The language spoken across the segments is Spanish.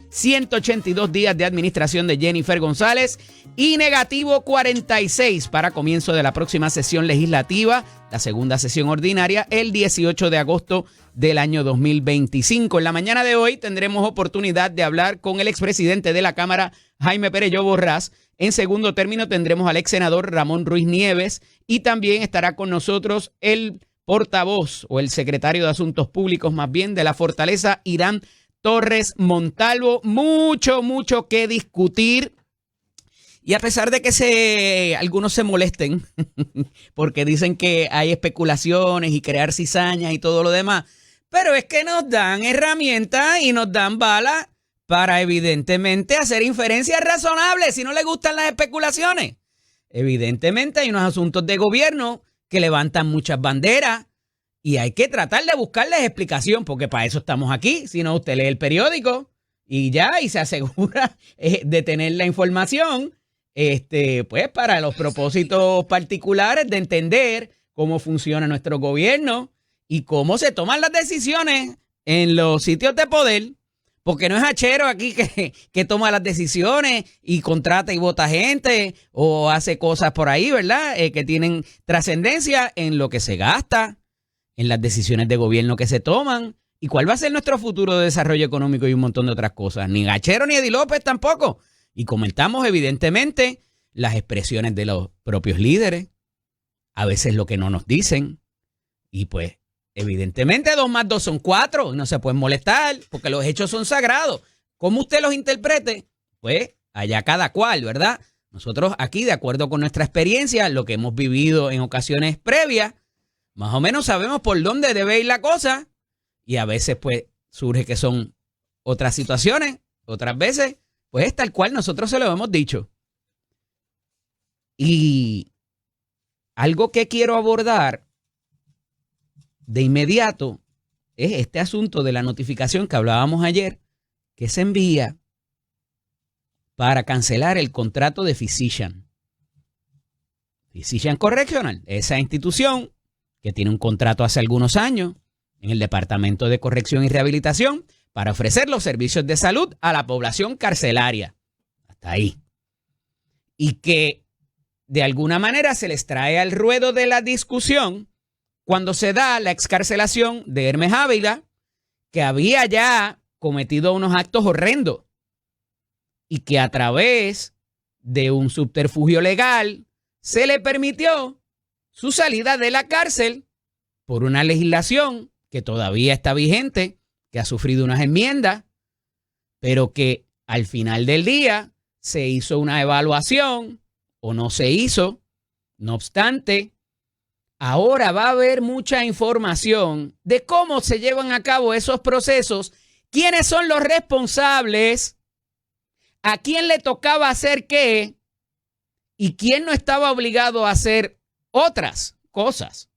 182 días de administración de Jennifer González y negativo 46 para comienzo de la próxima sesión legislativa, la segunda sesión ordinaria, el 18 de agosto del año 2025. En la mañana de hoy tendremos oportunidad de hablar con el expresidente de la Cámara, Jaime Perelló Borrás. En segundo término tendremos al ex senador Ramón Ruiz Nieves y también estará con nosotros el portavoz o el secretario de Asuntos Públicos más bien de la Fortaleza, Irán Torres Montalvo. Mucho que discutir. Y a pesar de que algunos se molesten porque dicen que hay especulaciones y crear cizañas y todo lo demás, pero es que nos dan herramientas y nos dan balas para evidentemente hacer inferencias razonables si no les gustan las especulaciones. Evidentemente hay unos asuntos de gobierno que levantan muchas banderas y hay que tratar de buscarles explicación porque para eso estamos aquí. Si no, usted lee el periódico y se asegura de tener la información pues para los propósitos particulares de entender cómo funciona nuestro gobierno y cómo se toman las decisiones en los sitios de poder. Porque no es Achero aquí que toma las decisiones y contrata y vota gente o hace cosas por ahí, ¿verdad? Que tienen trascendencia en lo que se gasta, en las decisiones de gobierno que se toman y cuál va a ser nuestro futuro de desarrollo económico y un montón de otras cosas. Ni Achero ni Eddie López tampoco. Y comentamos evidentemente las expresiones de los propios líderes, a veces lo que no nos dicen y pues evidentemente 2 más 2 son 4, no se pueden molestar porque los hechos son sagrados. ¿Cómo usted los interprete? Pues allá cada cual, ¿verdad? Nosotros aquí, de acuerdo con nuestra experiencia, lo que hemos vivido en ocasiones previas, más o menos sabemos por dónde debe ir la cosa y a veces pues surge que son otras situaciones, otras veces pues es tal cual nosotros se lo hemos dicho. Y algo que quiero abordar de inmediato es este asunto de la notificación que hablábamos ayer, que se envía para cancelar el contrato de Physician Correctional, esa institución que tiene un contrato hace algunos años en el Departamento de Corrección y Rehabilitación para ofrecer los servicios de salud a la población carcelaria. Hasta ahí. Y que de alguna manera se les trae al ruedo de la discusión cuando se da la excarcelación de Hermes Ávila, que había ya cometido unos actos horrendos y que a través de un subterfugio legal se le permitió su salida de la cárcel por una legislación que todavía está vigente, que ha sufrido unas enmiendas, pero que al final del día se hizo una evaluación o no se hizo. No obstante, ahora va a haber mucha información de cómo se llevan a cabo esos procesos, quiénes son los responsables, a quién le tocaba hacer qué y quién no estaba obligado a hacer otras cosas.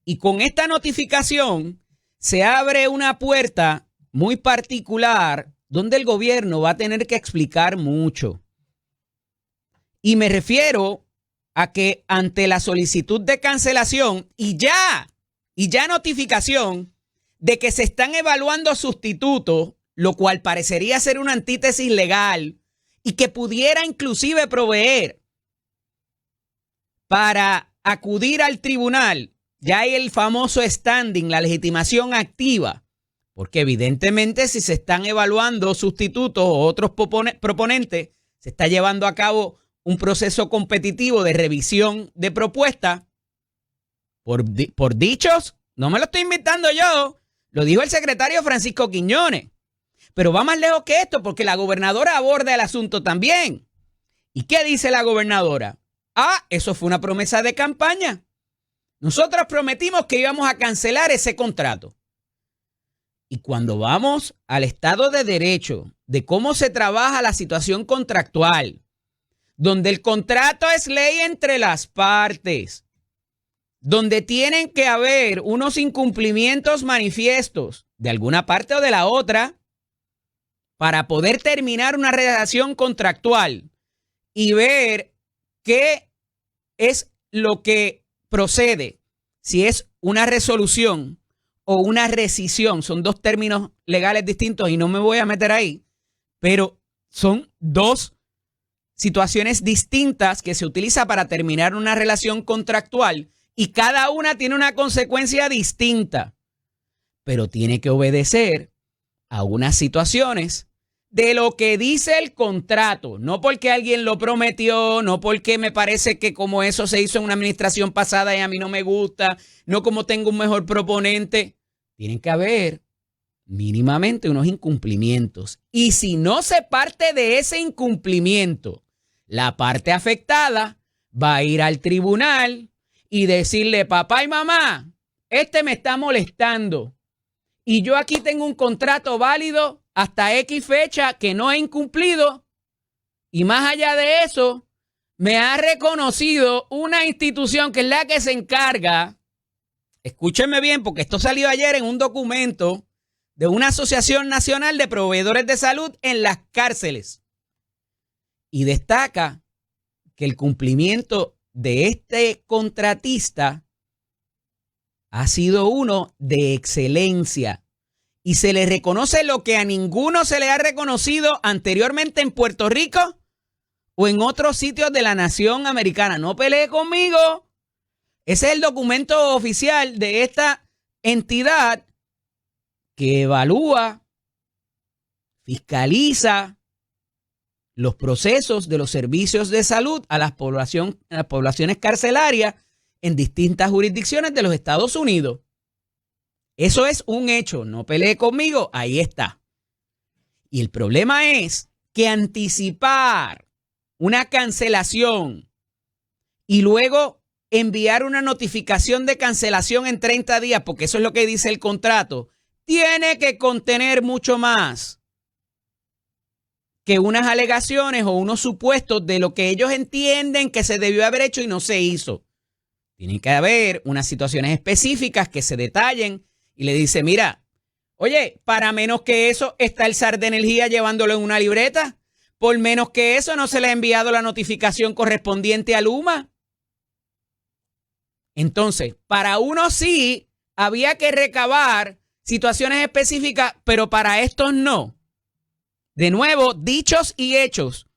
Y con esta notificación se abre una puerta muy particular donde el gobierno va a tener que explicar mucho. Y me refiero a que ante la solicitud de cancelación y ya notificación de que se están evaluando sustitutos, lo cual parecería ser una antítesis legal y que pudiera inclusive proveer para acudir al tribunal, ya hay el famoso standing, la legitimación activa, porque evidentemente si se están evaluando sustitutos o otros proponentes, se está llevando a cabo un proceso competitivo de revisión de propuestas por dichos. No me lo estoy inventando yo. Lo dijo el secretario Francisco Quiñones. Pero va más lejos que esto porque la gobernadora aborda el asunto también. ¿Y qué dice la gobernadora? Eso fue una promesa de campaña. Nosotros prometimos que íbamos a cancelar ese contrato. Y cuando vamos al Estado de Derecho, de cómo se trabaja la situación contractual, donde el contrato es ley entre las partes, donde tienen que haber unos incumplimientos manifiestos de alguna parte o de la otra para poder terminar una relación contractual y ver qué es lo que procede, si es una resolución o una rescisión. Son dos términos legales distintos y no me voy a meter ahí, pero son dos situaciones distintas que se utiliza para terminar una relación contractual y cada una tiene una consecuencia distinta, pero tiene que obedecer a unas situaciones de lo que dice el contrato, no porque alguien lo prometió, no porque me parece que como eso se hizo en una administración pasada y a mí no me gusta, no como tengo un mejor proponente. Tienen que haber mínimamente unos incumplimientos. Y si no se parte de ese incumplimiento, la parte afectada va a ir al tribunal y decirle, papá y mamá, este me está molestando y yo aquí tengo un contrato válido hasta X fecha que no he incumplido y más allá de eso, me ha reconocido una institución que es la que se encarga, escúchenme bien porque esto salió ayer en un documento de una Asociación Nacional de Proveedores de Salud en las cárceles y destaca que el cumplimiento de este contratista ha sido uno de excelencia y se le reconoce lo que a ninguno se le ha reconocido anteriormente en Puerto Rico o en otros sitios de la nación americana. No pelee conmigo. Ese es el documento oficial de esta entidad que evalúa, fiscaliza los procesos de los servicios de salud a las poblaciones carcelarias en distintas jurisdicciones de los Estados Unidos. Eso es un hecho, no pelee conmigo, ahí está. Y el problema es que anticipar una cancelación y luego enviar una notificación de cancelación en 30 días, porque eso es lo que dice el contrato, tiene que contener mucho más que unas alegaciones o unos supuestos de lo que ellos entienden que se debió haber hecho y no se hizo. Tiene que haber unas situaciones específicas que se detallen y le dice, mira, oye, para menos que eso está el SAR de Energía llevándolo en una libreta. Por menos que eso no se le ha enviado la notificación correspondiente a Luma. Entonces, para uno sí había que recabar situaciones específicas, pero para estos no. De nuevo, dichos y hechos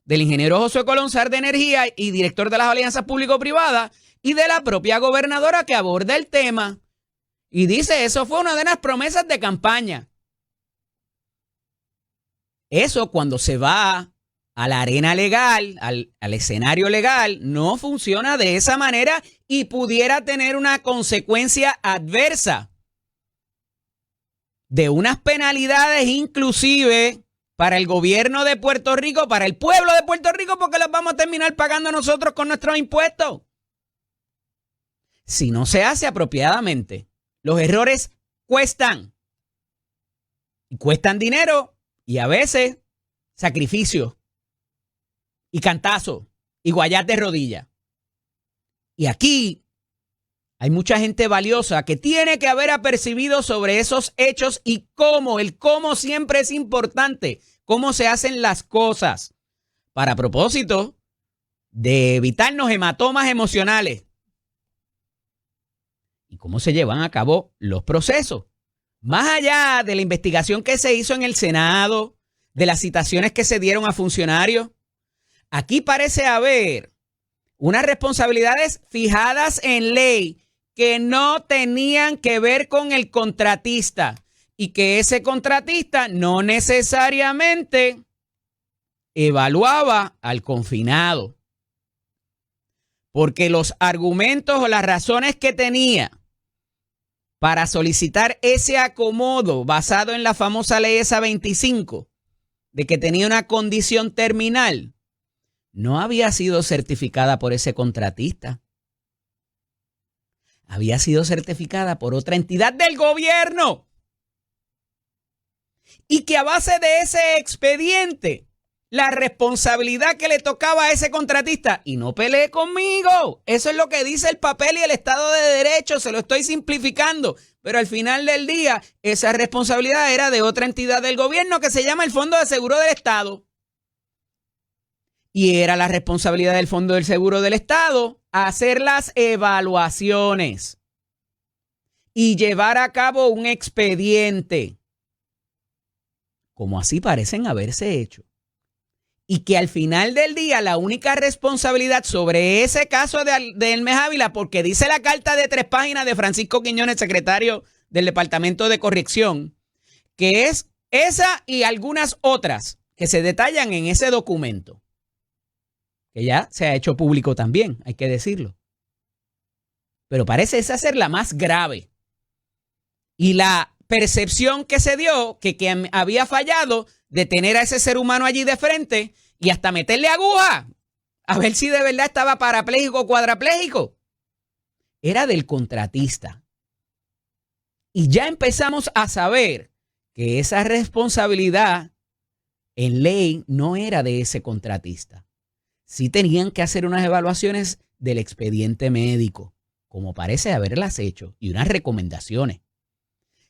del ingeniero Josué Colón, SAR de Energía y director de las alianzas público-privadas y de la propia gobernadora que aborda el tema. Y dice, eso fue una de las promesas de campaña. Eso cuando se va a la arena legal, al escenario legal, no funciona de esa manera y pudiera tener una consecuencia adversa de unas penalidades inclusive para el gobierno de Puerto Rico, para el pueblo de Puerto Rico, porque las vamos a terminar pagando nosotros con nuestros impuestos. Si no se hace apropiadamente, los errores cuestan. Y cuestan dinero y a veces sacrificio y cantazo y guayas de rodilla. Y aquí hay mucha gente valiosa que tiene que haber apercibido sobre esos hechos y cómo. El cómo siempre es importante. Cómo se hacen las cosas. Para propósito de evitarnos hematomas emocionales. Y cómo se llevan a cabo los procesos. Más allá de la investigación que se hizo en el Senado, de las citaciones que se dieron a funcionarios, aquí parece haber unas responsabilidades fijadas en ley que no tenían que ver con el contratista y que ese contratista no necesariamente evaluaba al confinado. Porque los argumentos o las razones que tenía para solicitar ese acomodo basado en la famosa ley esa 25, de que tenía una condición terminal, no había sido certificada por ese contratista. Había sido certificada por otra entidad del gobierno. Y que a base de ese expediente, la responsabilidad que le tocaba a ese contratista, y no pelee conmigo, eso es lo que dice el papel y el Estado de Derecho, se lo estoy simplificando, pero al final del día, esa responsabilidad era de otra entidad del gobierno que se llama el Fondo de Seguro del Estado. Y era la responsabilidad del Fondo del Seguro del Estado hacer las evaluaciones. y llevar a cabo un expediente, como así parecen haberse hecho. Y que al final del día la única responsabilidad sobre ese caso de Hermes Ávila, porque dice la carta de 3 páginas de Francisco Quiñones, secretario del Departamento de Corrección, que es esa y algunas otras que se detallan en ese documento, que ya se ha hecho público también, hay que decirlo. Pero parece esa ser la más grave. Y la percepción que se dio, que había fallado de tener a ese ser humano allí de frente y hasta meterle aguja, a ver si de verdad estaba parapléjico o cuadrapléjico, era del contratista. Y ya empezamos a saber que esa responsabilidad en ley no era de ese contratista. Sí tenían que hacer unas evaluaciones del expediente médico, como parece haberlas hecho, y unas recomendaciones.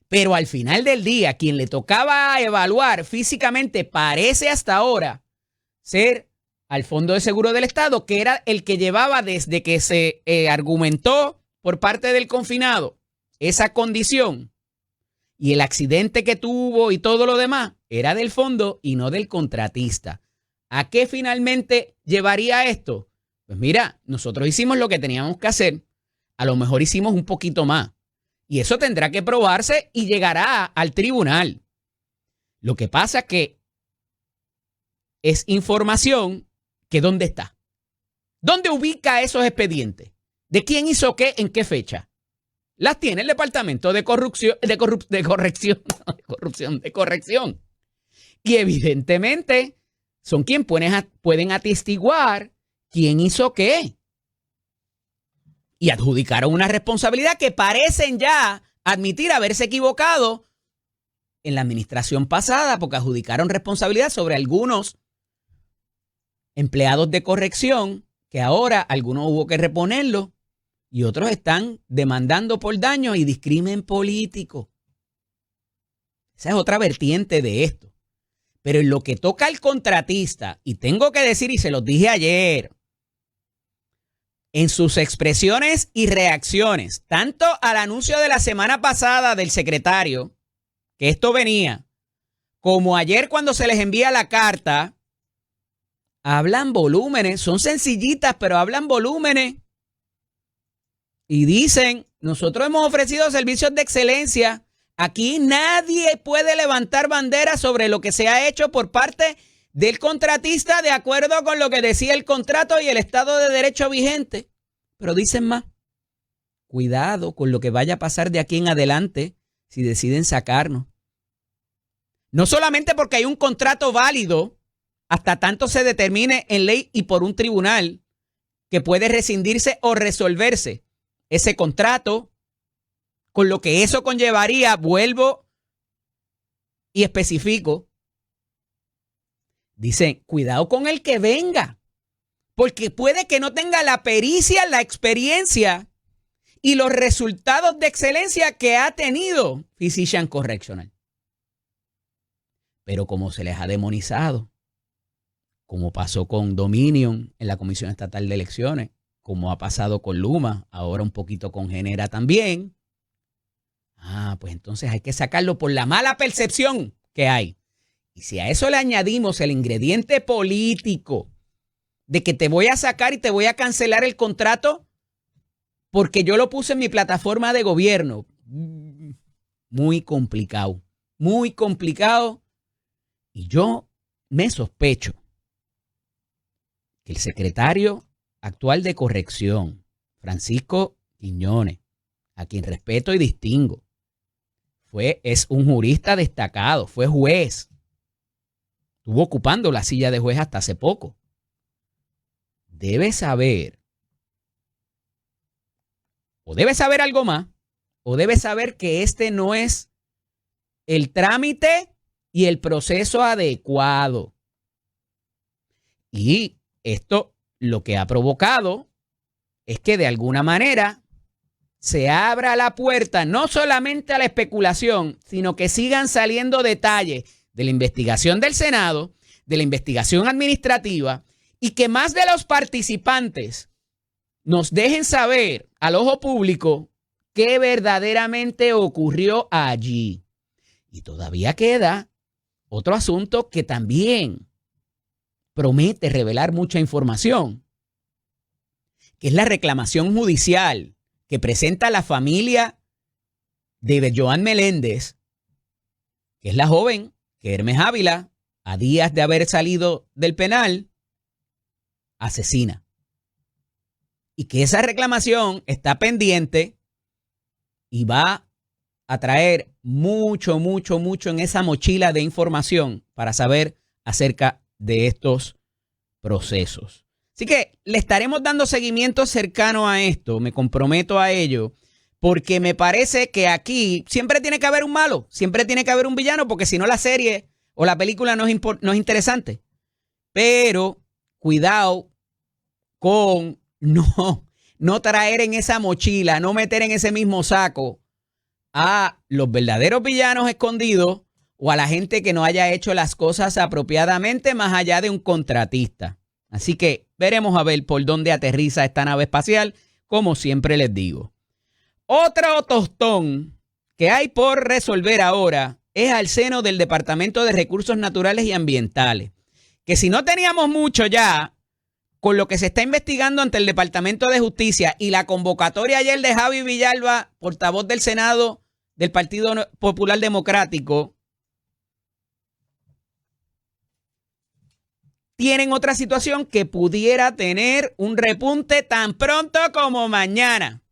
Pero al final del día, quien le tocaba evaluar físicamente parece hasta ahora ser al Fondo de Seguro del Estado, que era el que llevaba desde que se argumentó por parte del confinado esa condición y el accidente que tuvo y todo lo demás era del fondo y no del contratista. ¿A qué finalmente llevaría esto? Pues mira, nosotros hicimos lo que teníamos que hacer, a lo mejor hicimos un poquito más. Y eso tendrá que probarse y llegará al tribunal. Lo que pasa es que es información que ¿dónde está? ¿Dónde ubica esos expedientes? ¿De quién hizo qué? ¿En qué fecha? Las tiene el Departamento de Corrección. Y evidentemente son quienes pueden atestiguar quién hizo qué. Y adjudicaron una responsabilidad que parecen ya admitir haberse equivocado en la administración pasada, porque adjudicaron responsabilidad sobre algunos empleados de corrección, que ahora algunos hubo que reponerlo y otros están demandando por daño y discrimen político. Esa es otra vertiente de esto. Pero en lo que toca al contratista, y tengo que decir, y se los dije ayer, en sus expresiones y reacciones, tanto al anuncio de la semana pasada del secretario, que esto venía, como ayer cuando se les envía la carta, hablan volúmenes, son sencillitas, pero hablan volúmenes. Y dicen, nosotros hemos ofrecido servicios de excelencia, aquí nadie puede levantar bandera sobre lo que se ha hecho por parte del contratista de acuerdo con lo que decía el contrato y el Estado de Derecho vigente. Pero dicen más, cuidado con lo que vaya a pasar de aquí en adelante si deciden sacarnos. No solamente porque hay un contrato válido hasta tanto se determine en ley y por un tribunal que puede rescindirse o resolverse ese contrato, con lo que eso conllevaría, vuelvo y especifico. Dicen, cuidado con el que venga, porque puede que no tenga la pericia, la experiencia y los resultados de excelencia que ha tenido Physician Correctional. Pero como se les ha demonizado, como pasó con Dominion en la Comisión Estatal de Elecciones, como ha pasado con Luma, ahora un poquito con Genera también, pues entonces hay que sacarlo por la mala percepción que hay. Y si a eso le añadimos el ingrediente político de que te voy a sacar y te voy a cancelar el contrato porque yo lo puse en mi plataforma de gobierno, muy complicado, muy complicado. Y yo me sospecho que el secretario actual de Corrección, Francisco Quiñones, a quien respeto y distingo, es un jurista destacado, fue juez, estuvo ocupando la silla de juez hasta hace poco. Debe saber, o debe saber algo más, o debe saber que este no es el trámite y el proceso adecuado. Y esto lo que ha provocado es que de alguna manera se abra la puerta no solamente a la especulación, sino que sigan saliendo detalles de la investigación del Senado, de la investigación administrativa, y que más de los participantes nos dejen saber al ojo público qué verdaderamente ocurrió allí. Y todavía queda otro asunto que también promete revelar mucha información, que es la reclamación judicial que presenta la familia de Joan Meléndez, que es la joven que Hermes Ávila, a días de haber salido del penal, asesina. Y que esa reclamación está pendiente y va a traer mucho en esa mochila de información para saber acerca de estos procesos. Así que le estaremos dando seguimiento cercano a esto, me comprometo a ello, porque me parece que aquí siempre tiene que haber un malo, siempre tiene que haber un villano, porque si no la serie o la película no es interesante. Pero cuidado con no traer en esa mochila, no meter en ese mismo saco a los verdaderos villanos escondidos o a la gente que no haya hecho las cosas apropiadamente más allá de un contratista. Así que veremos a ver por dónde aterriza esta nave espacial, como siempre les digo. Otro tostón que hay por resolver ahora es al seno del Departamento de Recursos Naturales y Ambientales, que si no teníamos mucho ya con lo que se está investigando ante el Departamento de Justicia y la convocatoria ayer de Javi Villalba, portavoz del Senado del Partido Popular Democrático, tienen otra situación que pudiera tener un repunte tan pronto como mañana.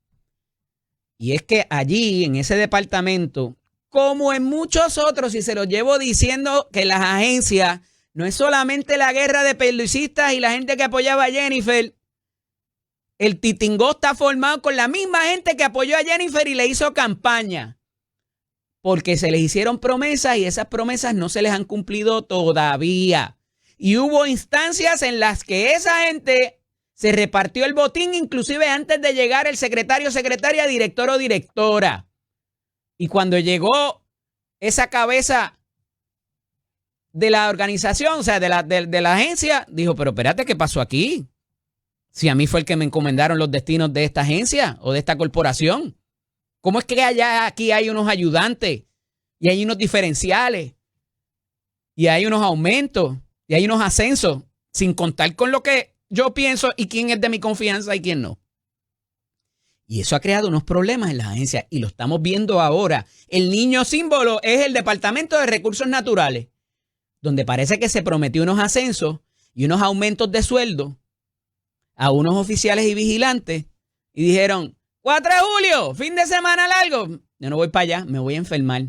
Y es que allí, en ese departamento, como en muchos otros, y se los llevo diciendo que las agencias, no es solamente la guerra de periodistas y la gente que apoyaba a Jennifer, el titingó está formado con la misma gente que apoyó a Jennifer y le hizo campaña. Porque se les hicieron promesas y esas promesas no se les han cumplido todavía. Y hubo instancias en las que esa gente se repartió el botín, inclusive antes de llegar el secretario, secretaria, director o directora. Y cuando llegó esa cabeza de la organización, o sea, de la agencia, dijo, pero espérate, ¿qué pasó aquí? Si a mí fue el que me encomendaron los destinos de esta agencia o de esta corporación. ¿Cómo es que aquí hay unos ayudantes y hay unos diferenciales y hay unos aumentos y hay unos ascensos sin contar con lo que yo pienso y quién es de mi confianza y quién no? Y eso ha creado unos problemas en las agencias y lo estamos viendo ahora. El niño símbolo es el Departamento de Recursos Naturales, donde parece que se prometió unos ascensos y unos aumentos de sueldo a unos oficiales y vigilantes y dijeron, 4 de julio, fin de semana largo, yo no voy para allá, me voy a enfermar.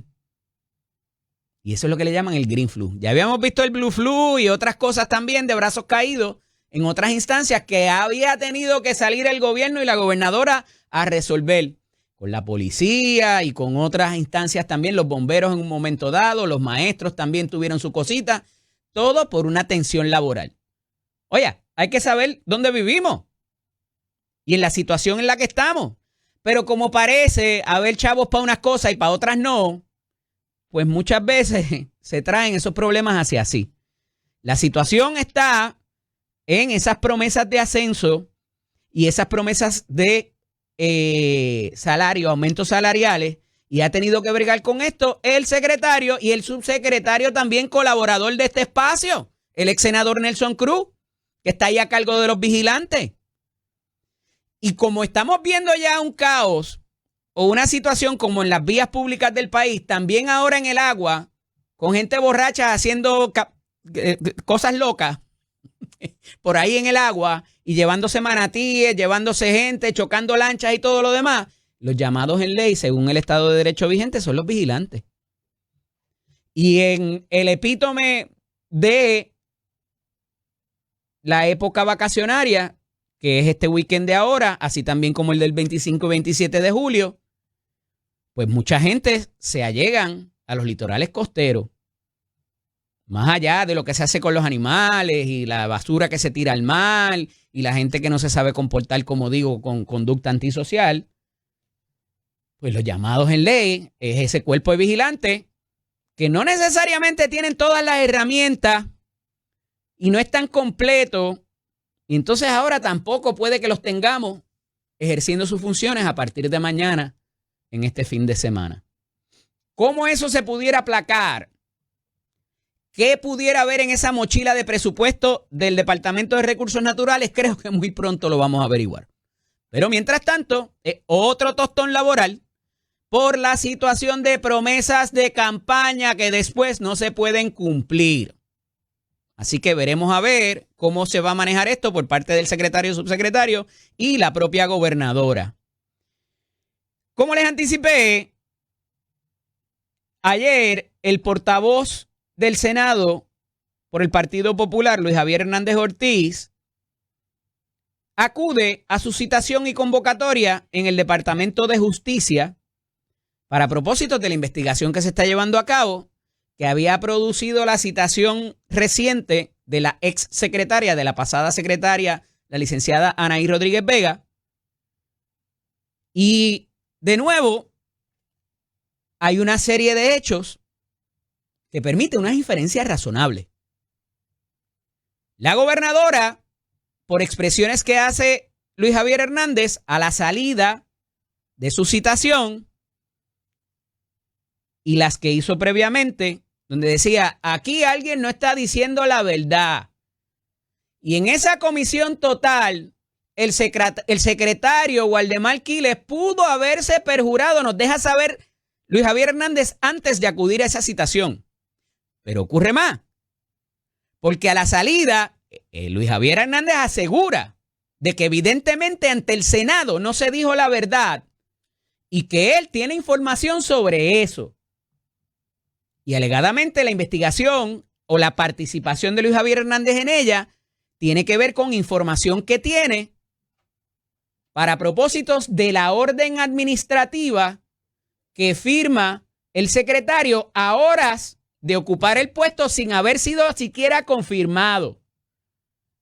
Y eso es lo que le llaman el green flu. Ya habíamos visto el blue flu y otras cosas también de brazos caídos en otras instancias que había tenido que salir el gobierno y la gobernadora a resolver con la policía y con otras instancias también, los bomberos en un momento dado, los maestros también tuvieron su cosita, todo por una tensión laboral. Oye, hay que saber dónde vivimos y en la situación en la que estamos. Pero como parece haber chavos para unas cosas y para otras no, pues muchas veces se traen esos problemas hacia así. La situación está en esas promesas de ascenso y esas promesas de salario, aumentos salariales, y ha tenido que bregar con esto el secretario y el subsecretario también colaborador de este espacio, el ex senador Nelson Cruz, que está ahí a cargo de los vigilantes. Y como estamos viendo ya un caos o una situación como en las vías públicas del país, también ahora en el agua, con gente borracha haciendo cosas locas por ahí en el agua y llevándose manatíes, llevándose gente, chocando lanchas y todo lo demás, los llamados en ley, según el Estado de Derecho vigente, son los vigilantes. Y en el epítome de la época vacacionaria, que es este weekend de ahora, así también como el del 25 y 27 de julio, pues mucha gente se allegan a los litorales costeros, más allá de lo que se hace con los animales y la basura que se tira al mar y la gente que no se sabe comportar, como digo, con conducta antisocial, pues los llamados en ley es ese cuerpo de vigilantes que no necesariamente tienen todas las herramientas y no es tan completo. Y entonces ahora tampoco puede que los tengamos ejerciendo sus funciones a partir de mañana en este fin de semana. ¿Cómo eso se pudiera aplacar? ¿Qué pudiera haber en esa mochila de presupuesto del Departamento de Recursos Naturales? Creo que muy pronto lo vamos a averiguar. Pero mientras tanto, otro tostón laboral por la situación de promesas de campaña que después no se pueden cumplir. Así que veremos a ver cómo se va a manejar esto por parte del secretario, subsecretario y la propia gobernadora. Como les anticipé, ayer el portavoz del Senado por el Partido Popular, Luis Javier Hernández Ortiz, acude a su citación y convocatoria en el Departamento de Justicia para propósitos de la investigación que se está llevando a cabo, que había producido la citación reciente de la ex secretaria, de la pasada secretaria, la licenciada Anaí Rodríguez Vega. Y de nuevo, hay una serie de hechos que permiten unas inferencias razonables. La gobernadora, por expresiones que hace Luis Javier Hernández a la salida de su citación y las que hizo previamente, donde decía, aquí alguien no está diciendo la verdad. Y en esa comisión total, el secretario Waldemar Quiles pudo haberse perjurado, nos deja saber Luis Javier Hernández antes de acudir a esa citación. Pero ocurre más, porque a la salida, Luis Javier Hernández asegura de que evidentemente ante el Senado no se dijo la verdad y que él tiene información sobre eso. Y alegadamente la investigación o la participación de Luis Javier Hernández en ella tiene que ver con información que tiene para propósitos de la orden administrativa que firma el secretario a horas de ocupar el puesto sin haber sido siquiera confirmado.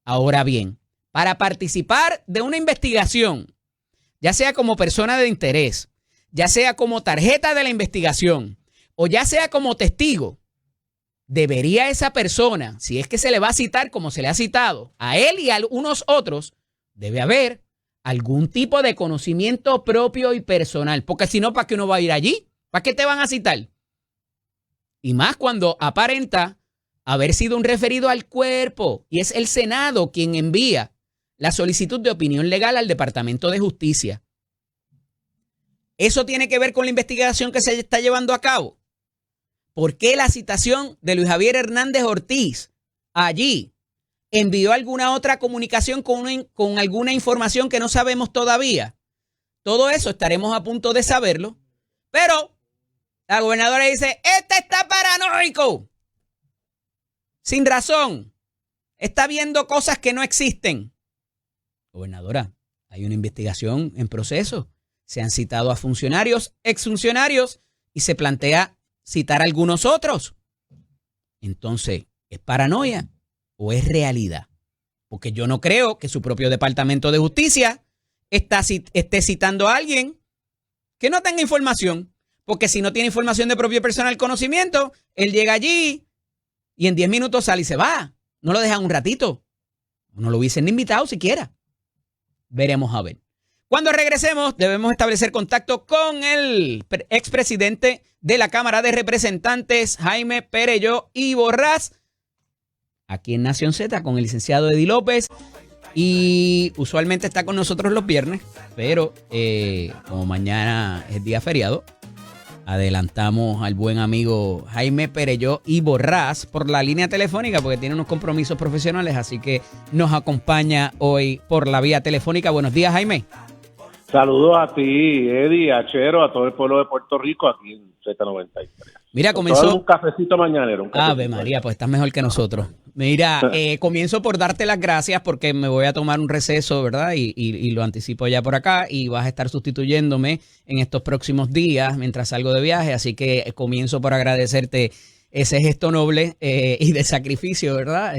Ahora bien, para participar de una investigación, ya sea como persona de interés, ya sea como tarjeta de la investigación o ya sea como testigo, debería esa persona, si es que se le va a citar como se le ha citado, a él y a algunos otros, debe haber algún tipo de conocimiento propio y personal. Porque si no, ¿para qué uno va a ir allí? ¿Para qué te van a citar? Y más cuando aparenta haber sido un referido al cuerpo y es el Senado quien envía la solicitud de opinión legal al Departamento de Justicia. Eso tiene que ver con la investigación que se está llevando a cabo. ¿Por qué la citación de Luis Javier Hernández Ortiz allí envió alguna otra comunicación con alguna información que no sabemos todavía? Todo eso estaremos a punto de saberlo, pero la gobernadora dice, este está paranoico, sin razón, está viendo cosas que no existen. Gobernadora, hay una investigación en proceso, se han citado a funcionarios, exfuncionarios, y se plantea citar a algunos otros. Entonces, ¿es paranoia o es realidad? Porque yo no creo que su propio Departamento de Justicia esté citando a alguien que no tenga información. Porque si no tiene información de propio personal conocimiento, él llega allí y en 10 minutos sale y se va. No lo dejan un ratito. No lo hubiesen invitado siquiera. Veremos a ver. Cuando regresemos, debemos establecer contacto con el expresidente de la Cámara de Representantes, Jaime Perelló y Borrás, aquí en Nación Z, con el licenciado Eddie López. Y usualmente está con nosotros los viernes, pero como mañana es día feriado, adelantamos al buen amigo Jaime Perelló y Borrás por la línea telefónica porque tiene unos compromisos profesionales, así que nos acompaña hoy por la vía telefónica. Buenos días, Jaime. Saludos a ti, Eddie, a Chero, a todo el pueblo de Puerto Rico aquí en Z93. Mira, comenzó un cafecito mañanero. Ave María, pues estás mejor que nosotros. Mira, comienzo por darte las gracias porque me voy a tomar un receso, ¿verdad? Y lo anticipo ya por acá y vas a estar sustituyéndome en estos próximos días mientras salgo de viaje. Así que comienzo por agradecerte ese gesto noble y de sacrificio, ¿verdad?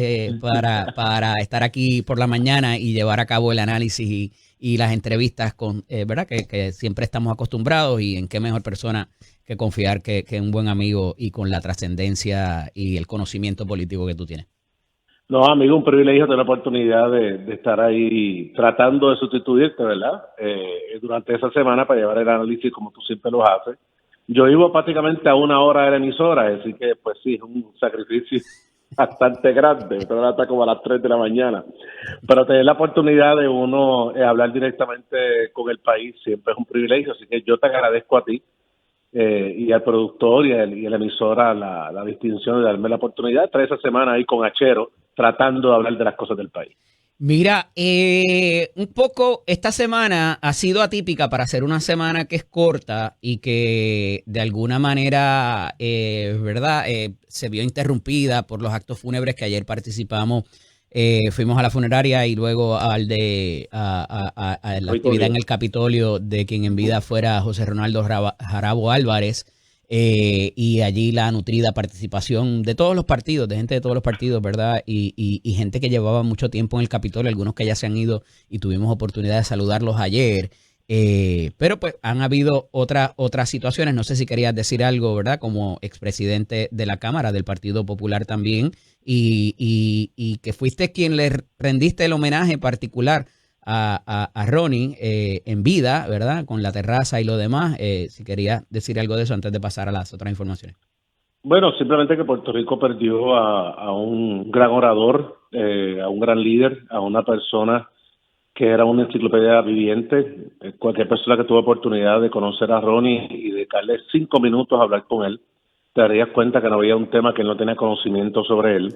Para estar aquí por la mañana y llevar a cabo el análisis y las entrevistas, ¿verdad? Que siempre estamos acostumbrados y en qué mejor persona que confiar que un buen amigo y con la trascendencia y el conocimiento político que tú tienes. No, amigo, un privilegio tener la oportunidad de estar ahí tratando de sustituirte, ¿verdad? Durante esa semana para llevar el análisis como tú siempre lo haces. Yo vivo prácticamente a 1 hora de la emisora, así que pues sí, es un sacrificio bastante grande, pero hasta como a las 3 de la mañana. Pero tener la oportunidad de uno hablar directamente con el país siempre es un privilegio, así que yo te agradezco a ti y al productor y a la emisora la distinción de darme la oportunidad de estar esa semana ahí con Achero tratando de hablar de las cosas del país. Mira, un poco esta semana ha sido atípica para ser una semana que es corta y que de alguna manera, ¿verdad? Se vio interrumpida por los actos fúnebres que ayer participamos. Fuimos a la funeraria y luego a la actividad en el Capitolio de quien en vida fuera José Ronaldo Jarabo Álvarez. Y allí la nutrida participación de todos los partidos, de gente de todos los partidos, ¿verdad? Y gente que llevaba mucho tiempo en el Capitolio, algunos que ya se han ido y tuvimos oportunidad de saludarlos ayer. Pero pues han habido otras situaciones. No sé si querías decir algo, ¿verdad? Como expresidente de la Cámara del Partido Popular también, y que fuiste quien le rendiste el homenaje particular a Ronnie en vida, ¿verdad? Con la terraza y lo demás. Si quería decir algo de eso antes de pasar a las otras informaciones. Bueno, simplemente que Puerto Rico perdió a un gran orador, a un gran líder, a una persona que era una enciclopedia viviente. Cualquier persona que tuvo oportunidad de conocer a Ronnie y dedicarle 5 minutos a hablar con él, te darías cuenta que no había un tema que no tenía conocimiento sobre él,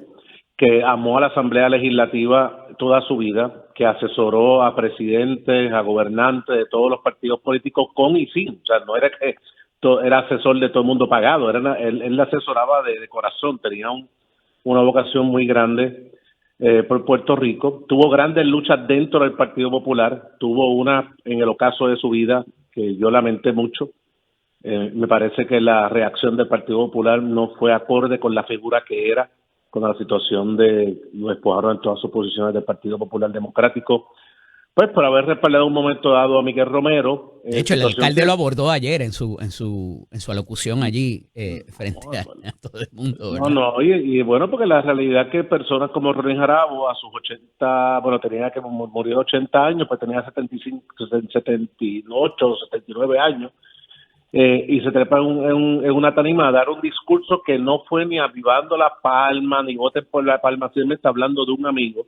que amó a la Asamblea Legislativa toda su vida, que asesoró a presidentes, a gobernantes de todos los partidos políticos con y sin. O sea, no era que era asesor de todo el mundo pagado, él asesoraba de corazón, tenía una vocación muy grande por Puerto Rico. Tuvo grandes luchas dentro del Partido Popular, tuvo una en el ocaso de su vida que yo lamenté mucho. Me parece que la reacción del Partido Popular no fue acorde con la figura que era, con la situación de lo despojaron en todas sus posiciones del Partido Popular Democrático, pues por haber respaldado en un momento dado a Miguel Romero. De hecho, el alcalde lo abordó ayer en su alocución allí frente a todo el mundo, ¿verdad? Oye, y bueno, porque la realidad es que personas como Ronnie Jarabo a sus 80, bueno, tenía que murió 80 años, pues tenía 75, 78, 79 años, y se trepa en una tarima a dar un discurso que no fue ni avivando la palma, ni voten por la palma, simplemente está hablando de un amigo.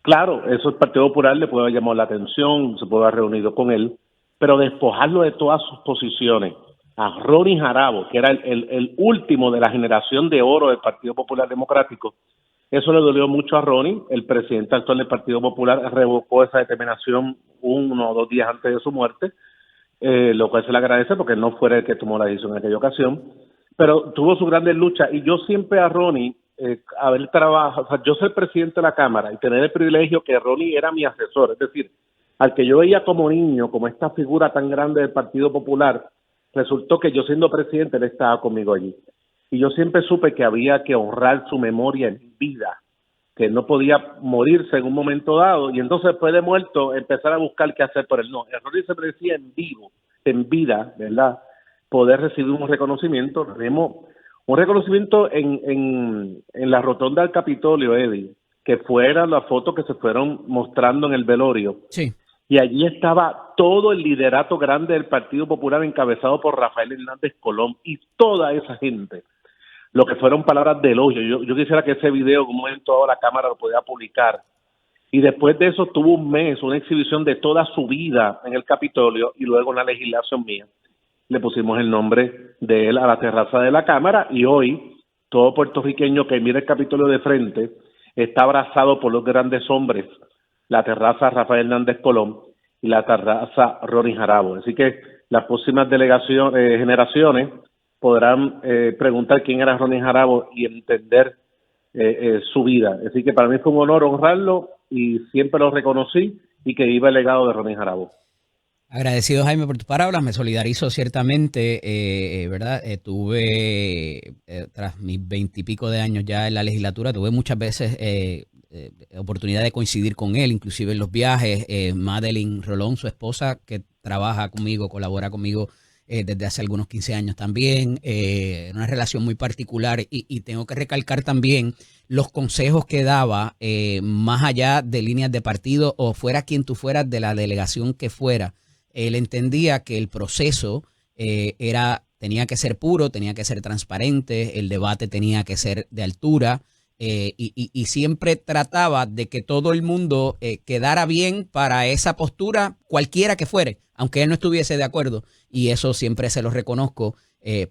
Claro, eso el Partido Popular le puede haber llamado la atención, se puede haber reunido con él, pero despojarlo de todas sus posiciones a Ronnie Jarabo, que era el último de la generación de oro del Partido Popular Democrático, eso le dolió mucho a Ronnie. El presidente actual del Partido Popular revocó esa determinación 1 o 2 días antes de su muerte, lo cual se le agradece porque no fue el que tomó la decisión en aquella ocasión, pero tuvo sus grandes luchas. Y yo siempre a Ronnie, haber trabajado, o sea, yo ser presidente de la Cámara y tener el privilegio que Ronnie era mi asesor, es decir, al que yo veía como niño, como esta figura tan grande del Partido Popular, resultó que yo siendo presidente, él estaba conmigo allí. Y yo siempre supe que había que honrar su memoria en vida, que no podía morirse en un momento dado, y entonces después de muerto empezar a buscar qué hacer por él. No, Ronnie se decía en vivo, en vida, ¿verdad? Poder recibir un reconocimiento. Tenemos un reconocimiento en la rotonda del Capitolio, Eddie, que fuera la foto que se fueron mostrando en el velorio. Sí. Y allí estaba todo el liderato grande del Partido Popular encabezado por Rafael Hernández Colón y toda esa gente. Lo que fueron palabras de elogio. Yo quisiera que ese video, como en toda la Cámara, lo pudiera publicar. Y después de eso tuvo un mes, una exhibición de toda su vida en el Capitolio y luego una legislación mía. Le pusimos el nombre de él a la terraza de la Cámara y hoy todo puertorriqueño que mira el Capitolio de frente está abrazado por los grandes hombres, la terraza Rafael Hernández Colón y la terraza Ronnie Jarabo. Así que las próximas generaciones podrán preguntar quién era Ronnie Jarabo y entender su vida. Así que para mí fue un honor honrarlo y siempre lo reconocí y que viva el legado de Ronnie Jarabo. Agradecido, Jaime, por tus palabras. Me solidarizo ciertamente, ¿verdad? Tuve, tras mis 20 y pico de años ya en la legislatura, tuve muchas veces oportunidad de coincidir con él, inclusive en los viajes. Madeline Rolón, su esposa, que trabaja conmigo, colabora conmigo desde hace algunos 15 años también, una relación muy particular y tengo que recalcar también los consejos que daba más allá de líneas de partido o fuera quien tú fueras de la delegación que fuera. Él entendía que el proceso tenía que ser puro, tenía que ser transparente, el debate tenía que ser de altura. Y siempre trataba de que todo el mundo quedara bien para esa postura, cualquiera que fuere, aunque él no estuviese de acuerdo. Y eso siempre se lo reconozco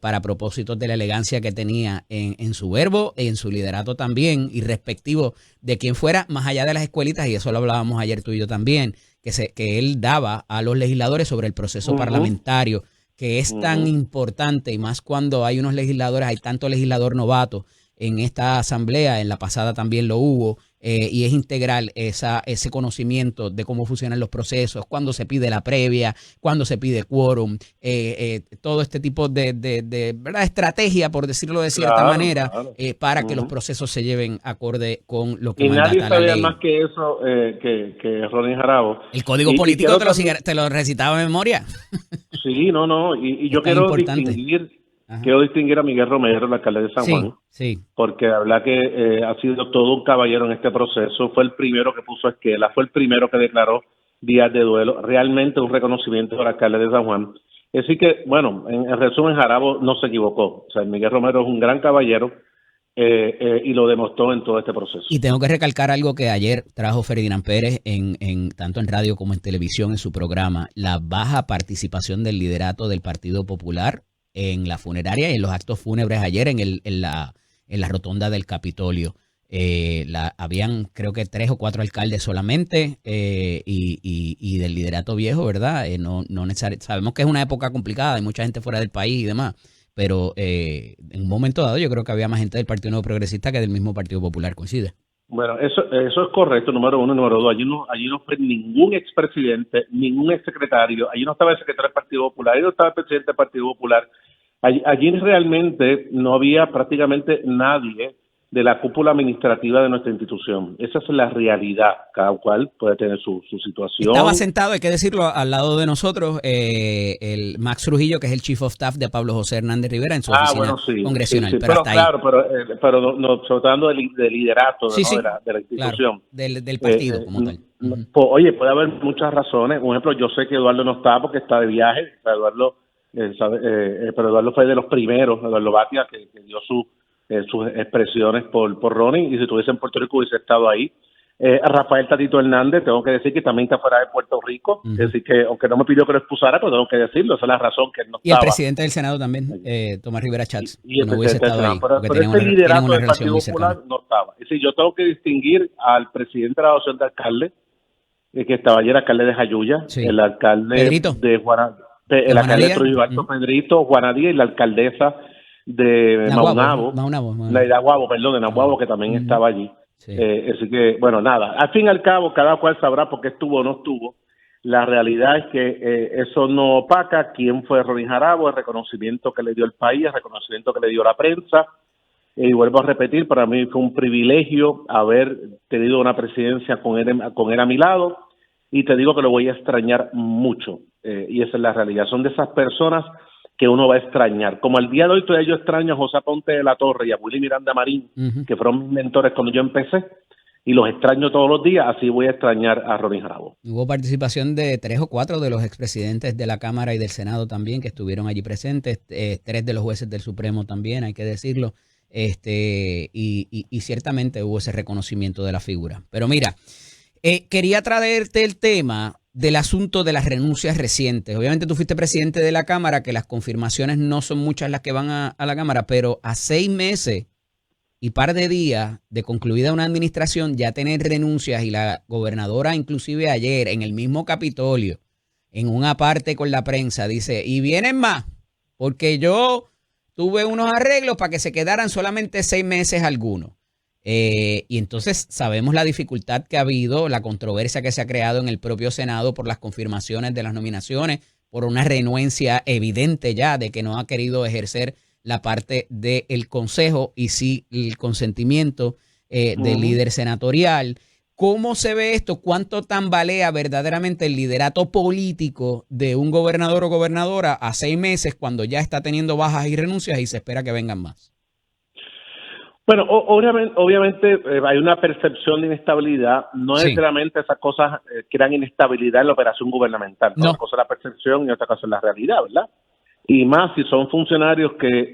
para propósitos de la elegancia que tenía en su verbo, en su liderato también, y respectivo de quien fuera, más allá de las escuelitas, y eso lo hablábamos ayer tú y yo también, que él daba a los legisladores sobre el proceso parlamentario, que es tan importante, y más cuando hay unos legisladores, hay tanto legislador novato en esta asamblea, en la pasada también lo hubo, y es integral ese conocimiento de cómo funcionan los procesos, cuándo se pide la previa, cuándo se pide quórum, todo este tipo de ¿verdad? Estrategia, por decirlo de cierta manera, para que los procesos se lleven acorde con lo que mandata la ley. Y nadie sabía más que eso que Ronnie Jarabo. El código político te lo recitaba de memoria. Sí, no, y yo quiero distinguir a Miguel Romero, el alcalde de San Juan, porque habla que ha sido todo un caballero en este proceso, fue el primero que puso esquela, fue el primero que declaró días de duelo, realmente un reconocimiento al alcalde de San Juan. Así que, bueno, en resumen, Jarabo no se equivocó, o sea, Miguel Romero es un gran caballero y lo demostró en todo este proceso. Y tengo que recalcar algo que ayer trajo Ferdinand Pérez, tanto en radio como en televisión, en su programa, la baja participación del liderato del Partido Popular en la funeraria y en los actos fúnebres ayer en la rotonda del Capitolio. Habían creo que 3 o 4 alcaldes solamente y del liderato viejo, ¿verdad? No necesariamente, sabemos que es una época complicada, hay mucha gente fuera del país y demás, pero en un momento dado yo creo que había más gente del Partido Nuevo Progresista que del mismo Partido Popular, ¿coincide? Bueno, eso es correcto, número uno. Número dos, allí no fue ningún expresidente, ningún exsecretario, allí no estaba el secretario del Partido Popular, allí no estaba el presidente del Partido Popular. Allí realmente no había prácticamente nadie de la cúpula administrativa de nuestra institución. Esa es la realidad. Cada cual puede tener su situación. Estaba sentado, hay que decirlo, al lado de nosotros, el Max Trujillo, que es el Chief of Staff de Pablo José Hernández Rivera en su oficina congresional. Sí. Pero claro, pero no, tratando de liderato de la institución. Claro, del partido como tal. Oye, puede haber muchas razones. Por ejemplo, yo sé que Eduardo no está porque está de viaje. O sea, pero Eduardo fue de los primeros, Eduardo Batia, que dio sus expresiones por Ronnie, y si estuviese en Puerto Rico hubiese estado ahí. Rafael Tatito Hernández, tengo que decir que también está fuera de Puerto Rico, es decir que aunque no me pidió que lo expulsara, pues tengo que decirlo, esa es la razón que él no estaba. Y el presidente del Senado también, Tomás Rivera Chats, y no hubiese estado ahí, pero este liderato del Partido Popular no estaba. Es decir, yo tengo que distinguir al presidente de la Asociación de Alcaldes, que estaba ayer, alcalde de Jayuya, el alcalde Pedrito. de el alcalde de Trujillo Alto, Pedrito, Juanadía, y la alcaldesa de Naguabo, de Naguabo, que también estaba allí. Así que, bueno, nada, al fin y al cabo, cada cual sabrá por qué estuvo o no estuvo. La realidad es que eso no opaca quién fue Ronnie Jarabo, el reconocimiento que le dio el país, el reconocimiento que le dio la prensa. Y vuelvo a repetir, para mí fue un privilegio haber tenido una presidencia con él a mi lado, y te digo que lo voy a extrañar mucho, y esa es la realidad. Son de esas personas que uno va a extrañar. Como el día de hoy todavía yo extraño a José Ponte de la Torre y a Willy Miranda Marín, que fueron mis mentores cuando yo empecé, y los extraño todos los días, así voy a extrañar a Ronnie Jarabo. Hubo participación de 3 o 4 de los expresidentes de la Cámara y del Senado también, que estuvieron allí presentes, 3 de los jueces del Supremo también, hay que decirlo, y ciertamente hubo ese reconocimiento de la figura. Pero mira, quería traerte el tema del asunto de las renuncias recientes. Obviamente tú fuiste presidente de la Cámara, que las confirmaciones no son muchas las que van a la Cámara, pero a 6 meses y par de días de concluida una administración, ya tener renuncias, y la gobernadora inclusive ayer en el mismo Capitolio, en una parte con la prensa, dice, y vienen más, porque yo tuve unos arreglos para que se quedaran solamente 6 meses algunos. Y entonces sabemos la dificultad que ha habido, la controversia que se ha creado en el propio Senado por las confirmaciones de las nominaciones, por una renuencia evidente ya de que no ha querido ejercer la parte del Consejo y sí el consentimiento del líder senatorial. ¿Cómo se ve esto? ¿Cuánto tambalea verdaderamente el liderato político de un gobernador o gobernadora a 6 meses cuando ya está teniendo bajas y renuncias y se espera que vengan más? Bueno, obviamente hay una percepción de inestabilidad. No Sí. necesariamente esas cosas crean inestabilidad en la operación gubernamental. No. Una cosa es la percepción y otra cosa es la realidad, ¿verdad? Y más si son funcionarios que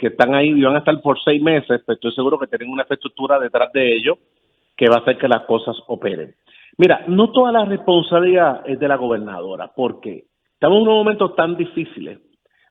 que están ahí y van a estar por 6 meses, pues estoy seguro que tienen una infraestructura detrás de ellos que va a hacer que las cosas operen. Mira, no toda la responsabilidad es de la gobernadora, porque estamos en unos momentos tan difíciles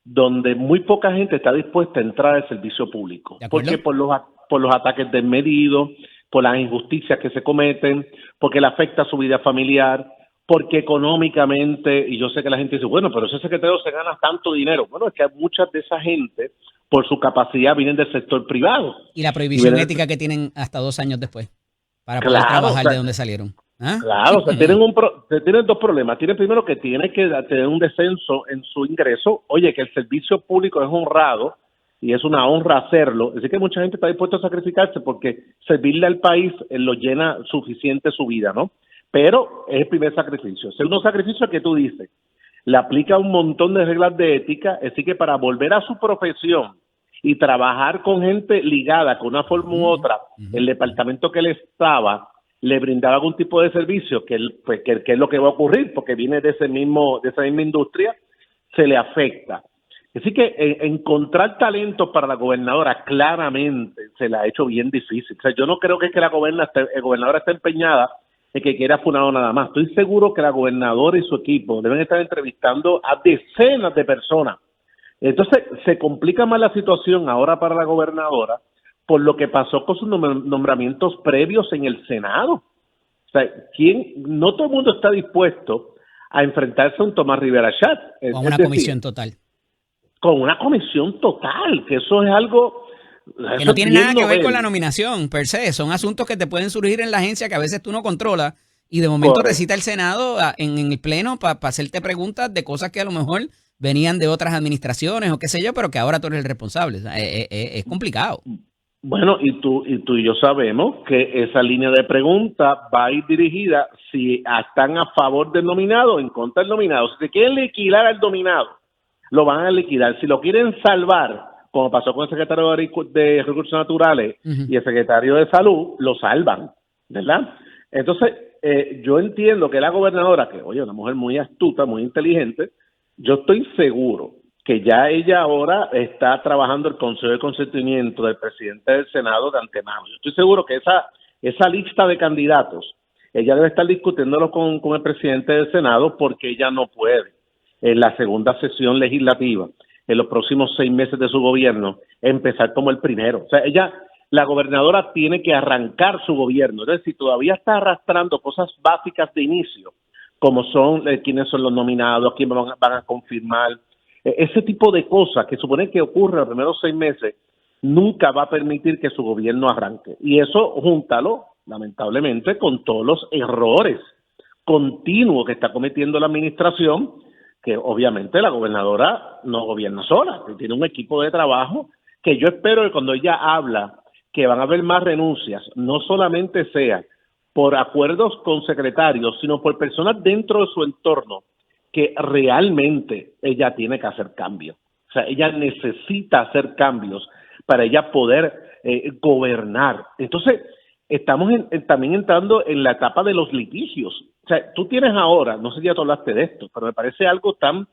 donde muy poca gente está dispuesta a entrar al servicio público. Porque por los ataques desmedidos, por las injusticias que se cometen, porque le afecta su vida familiar, porque económicamente, y yo sé que la gente dice, bueno, pero ese secretario se gana tanto dinero. Bueno, es que muchas de esa gente, por su capacidad, vienen del sector privado. Y la prohibición ética que tienen hasta 2 años después para poder trabajar de donde salieron. ¿Ah? Claro, o sea, tienen dos problemas. Tienen primero que tiene que tener un descenso en su ingreso. Oye, que el servicio público es honrado y es una honra hacerlo. Así que mucha gente está dispuesta a sacrificarse porque servirle al país lo llena suficiente su vida, ¿no? Pero es el primer sacrificio. El segundo sacrificio que tú dices, le aplica un montón de reglas de ética, así que para volver a su profesión y trabajar con gente ligada con una forma u otra, el departamento que él estaba le brindaba algún tipo de servicio, que es lo que va a ocurrir, porque viene de esa misma industria, se le afecta. Así que encontrar talentos para la gobernadora claramente se la ha hecho bien difícil. O sea, yo no creo que es que la gobernadora esté empeñada en que quiera Funado nada más. Estoy seguro que la gobernadora y su equipo deben estar entrevistando a decenas de personas. Entonces, se complica más la situación ahora para la gobernadora por lo que pasó con sus nombramientos previos en el Senado. O sea, no todo el mundo está dispuesto a enfrentarse a un Tomás Rivera Chatz. Con una comisión total. Con una comisión total, que eso es algo... Que no tiene nada que ver con la nominación, per se. Son asuntos que te pueden surgir en la agencia que a veces tú no controlas y de momento te cita el Senado en el Pleno para hacerte preguntas de cosas que a lo mejor venían de otras administraciones o qué sé yo, pero que ahora tú eres el responsable. O sea, es complicado. Bueno, y tú y yo sabemos que esa línea de preguntas va a ir dirigida si están a favor del nominado o en contra del nominado. Si se quieren liquidar al nominado, lo van a liquidar. Si lo quieren salvar, como pasó con el secretario de Recursos Naturales y el secretario de Salud, lo salvan, ¿verdad? Entonces, yo entiendo que la gobernadora, que oye, una mujer muy astuta, muy inteligente, yo estoy seguro que ya ella ahora está trabajando el Consejo de Consentimiento del presidente del Senado de antemano. Yo estoy seguro que esa lista de candidatos, ella debe estar discutiéndolo con el presidente del Senado porque ella no puede en la segunda sesión legislativa, en los próximos 6 meses de su gobierno, empezar como el primero. O sea, la gobernadora tiene que arrancar su gobierno. Entonces, si todavía está arrastrando cosas básicas de inicio, como son quiénes son los nominados, quiénes van a confirmar, ese tipo de cosas que supone que ocurre en los primeros 6 meses, nunca va a permitir que su gobierno arranque. Y eso, júntalo, lamentablemente, con todos los errores continuos que está cometiendo la administración, que obviamente la gobernadora no gobierna sola, que tiene un equipo de trabajo que yo espero que cuando ella habla que van a haber más renuncias, no solamente sea por acuerdos con secretarios, sino por personas dentro de su entorno que realmente ella tiene que hacer cambios. O sea, ella necesita hacer cambios para ella poder gobernar. Entonces, estamos también entrando en la etapa de los litigios. O sea, tú tienes ahora, no sé si ya tú hablaste de esto, pero me parece algo tan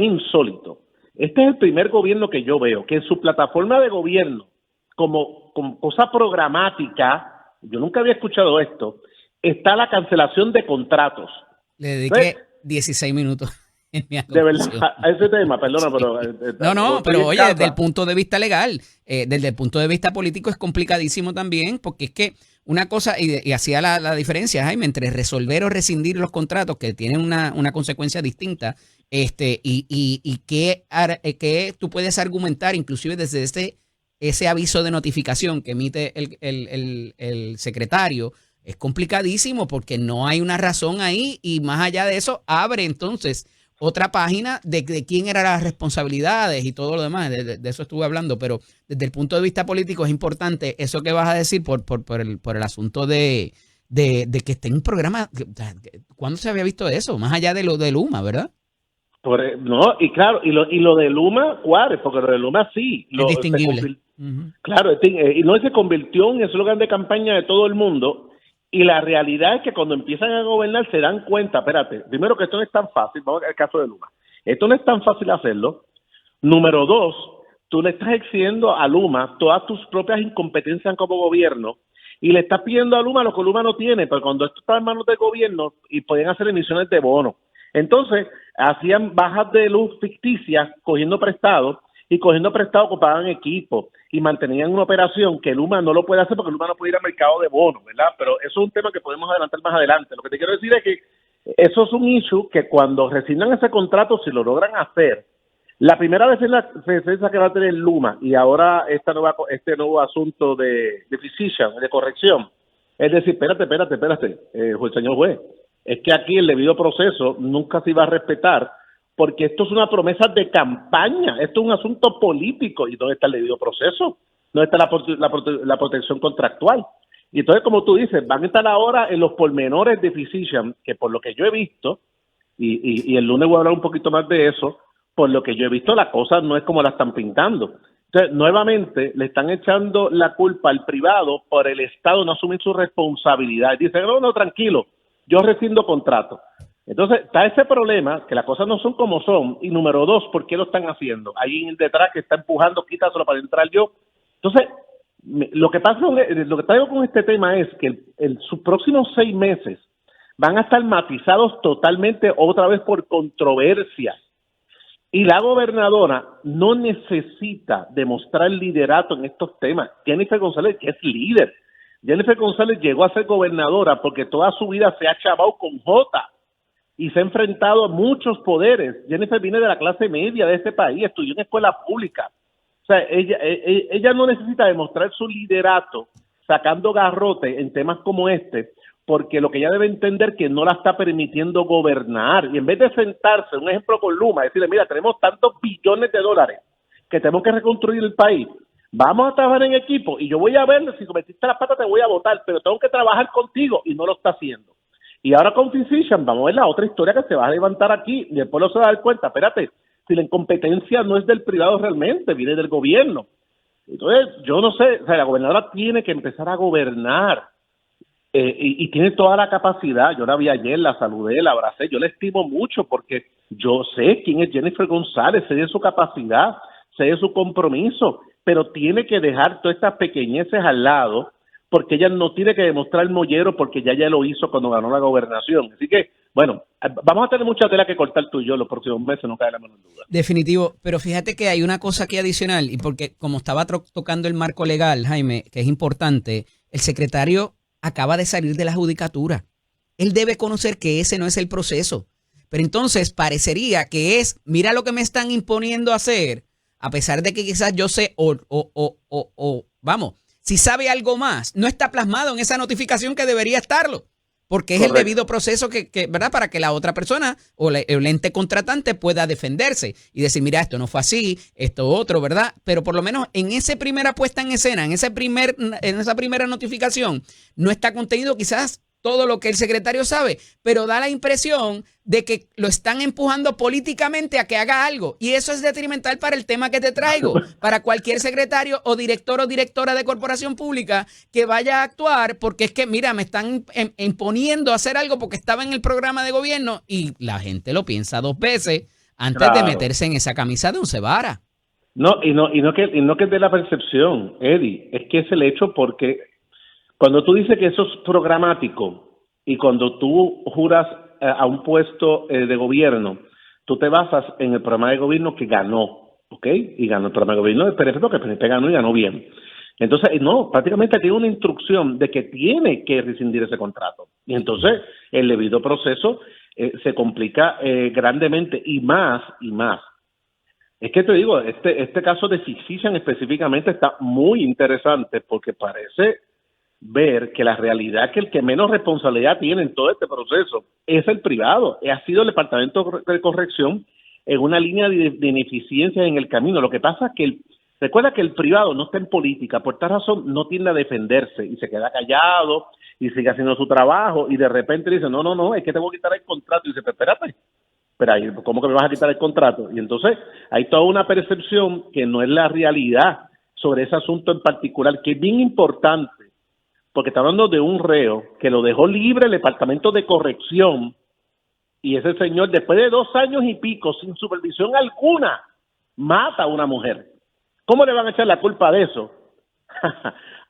insólito. Este es el primer gobierno que yo veo, que en su plataforma de gobierno, como cosa programática, yo nunca había escuchado esto, está la cancelación de contratos. Le dediqué 16 minutos. De verdad, a ese tema, perdona, sí. Pero pero oye, desde el punto de vista legal, desde el punto de vista político es complicadísimo también, porque es que una cosa, y hacía la diferencia, Jaime, entre resolver o rescindir los contratos que tienen una consecuencia distinta, y que tú puedes argumentar inclusive desde ese aviso de notificación que emite el secretario. Es complicadísimo porque no hay una razón ahí y más allá de eso abre entonces otra página de quién eran las responsabilidades y todo lo demás. De eso estuve hablando, pero desde el punto de vista político es importante eso que vas a decir por el asunto de de que esté en un programa. ¿Cuándo se había visto eso? Más allá de lo de Luma, ¿verdad? No, y claro, y lo de Luma, Juárez, porque lo de Luma sí. Es distinguible. Claro, y no se convirtió en eslogan de campaña de todo el mundo. Y la realidad es que cuando empiezan a gobernar se dan cuenta, espérate, primero que esto no es tan fácil, vamos al caso de Luma. Esto no es tan fácil hacerlo. Número dos, tú le estás exigiendo a Luma todas tus propias incompetencias como gobierno y le estás pidiendo a Luma lo que Luma no tiene, pero cuando esto está en manos del gobierno y podían hacer emisiones de bonos. Entonces, hacían bajas de luz ficticias cogiendo prestado y cogiendo prestado compraban equipo y mantenían una operación que Luma no lo puede hacer porque Luma no puede ir al mercado de bonos, ¿verdad? Pero eso es un tema que podemos adelantar más adelante. Lo que te quiero decir es que eso es un issue que cuando resignan ese contrato, si lo logran hacer, la primera defensa que va a tener Luma y ahora este nuevo asunto de physician, de corrección, es decir, espérate, señor juez, es que aquí el debido proceso nunca se iba a respetar porque esto es una promesa de campaña, esto es un asunto político. ¿Y dónde está el debido proceso? ¿Dónde está la protección contractual? Y entonces, como tú dices, van a estar ahora en los pormenores de physician, que por lo que yo he visto, y el lunes voy a hablar un poquito más de eso, por lo que yo he visto, la cosa no es como la están pintando. Entonces, nuevamente, le están echando la culpa al privado por el Estado no asumir su responsabilidad. Dicen, no, tranquilo, yo rescindo contrato. Entonces, está ese problema, que las cosas no son como son, y número dos, ¿por qué lo están haciendo? Hay en detrás que está empujando, quítaselo para entrar yo. Entonces, lo que traigo con este tema es que sus próximos 6 meses van a estar matizados totalmente otra vez por controversias. Y la gobernadora no necesita demostrar liderato en estos temas. Jennifer González es líder. Jennifer González llegó a ser gobernadora porque toda su vida se ha chavado con J y se ha enfrentado a muchos poderes. Jennifer viene de la clase media de este país, estudió en escuela pública. O sea, ella no necesita demostrar su liderato sacando garrote en temas como este, porque lo que ella debe entender que no la está permitiendo gobernar. Y en vez de sentarse, un ejemplo con Luma, decirle, mira, tenemos tantos billones de dólares que tenemos que reconstruir el país, vamos a trabajar en equipo y yo voy a ver, si cometiste la pata te voy a votar, pero tengo que trabajar contigo y no lo está haciendo. Y ahora con Physician vamos a ver la otra historia que se va a levantar aquí y el pueblo se va a dar cuenta, espérate, si la incompetencia no es del privado realmente, viene del gobierno. Entonces, yo no sé, o sea, la gobernadora tiene que empezar a gobernar y tiene toda la capacidad. Yo la vi ayer, la saludé, la abracé, yo la estimo mucho porque yo sé quién es Jennifer González, sé de su capacidad, sé de su compromiso, pero tiene que dejar todas estas pequeñeces al lado porque ella no tiene que demostrar el mollero porque ya lo hizo cuando ganó la gobernación. Así que, bueno, vamos a tener mucha tela que cortar tú y yo los próximos meses, no cae la menor duda. Definitivo, pero fíjate que hay una cosa aquí adicional, y porque como estaba tocando el marco legal, Jaime, que es importante, el secretario acaba de salir de la judicatura. Él debe conocer que ese no es el proceso. Pero entonces parecería que es, mira lo que me están imponiendo hacer, a pesar de que quizás yo sé, vamos, si sabe algo más, no está plasmado en esa notificación que debería estarlo, porque es correcto. El debido proceso que ¿verdad? Para que la otra persona o el ente contratante pueda defenderse y decir, mira, esto no fue así, esto otro, ¿verdad? Pero por lo menos en esa primera puesta en escena, en esa primera notificación, no está contenido quizás todo lo que el secretario sabe, pero da la impresión de que lo están empujando políticamente a que haga algo. Y eso es detrimental para el tema que te traigo, para cualquier secretario o director o directora de corporación pública que vaya a actuar, porque es que, mira, me están imponiendo a hacer algo porque estaba en el programa de gobierno y la gente lo piensa 2 veces antes de meterse en esa camisa de 11 varas. No que es de la percepción, Eddie, es que es el hecho porque cuando tú dices que eso es programático y cuando tú juras a un puesto de gobierno, tú te basas en el programa de gobierno que ganó, ¿ok? Y ganó el programa de gobierno de PNP porque PNP ganó y ganó bien. Entonces, no, prácticamente tiene una instrucción de que tiene que rescindir ese contrato. Y entonces el debido proceso se complica grandemente y más. Es que te digo, este caso de Physician específicamente está muy interesante porque parece ver que la realidad es que el que menos responsabilidad tiene en todo este proceso es el privado. Ha sido el Departamento de Corrección en una línea de ineficiencia en el camino. Lo que pasa es que recuerda que el privado no está en política, por tal razón no tiende a defenderse y se queda callado y sigue haciendo su trabajo, y de repente dice, no, es que tengo que quitar el contrato, y dice, pero espérate, pero ahí, ¿cómo que me vas a quitar el contrato? Y entonces hay toda una percepción que no es la realidad sobre ese asunto en particular, que es bien importante, porque está hablando de un reo que lo dejó libre el Departamento de Corrección, y ese señor, después de 2 años y pico, sin supervisión alguna, mata a una mujer. ¿Cómo le van a echar la culpa de eso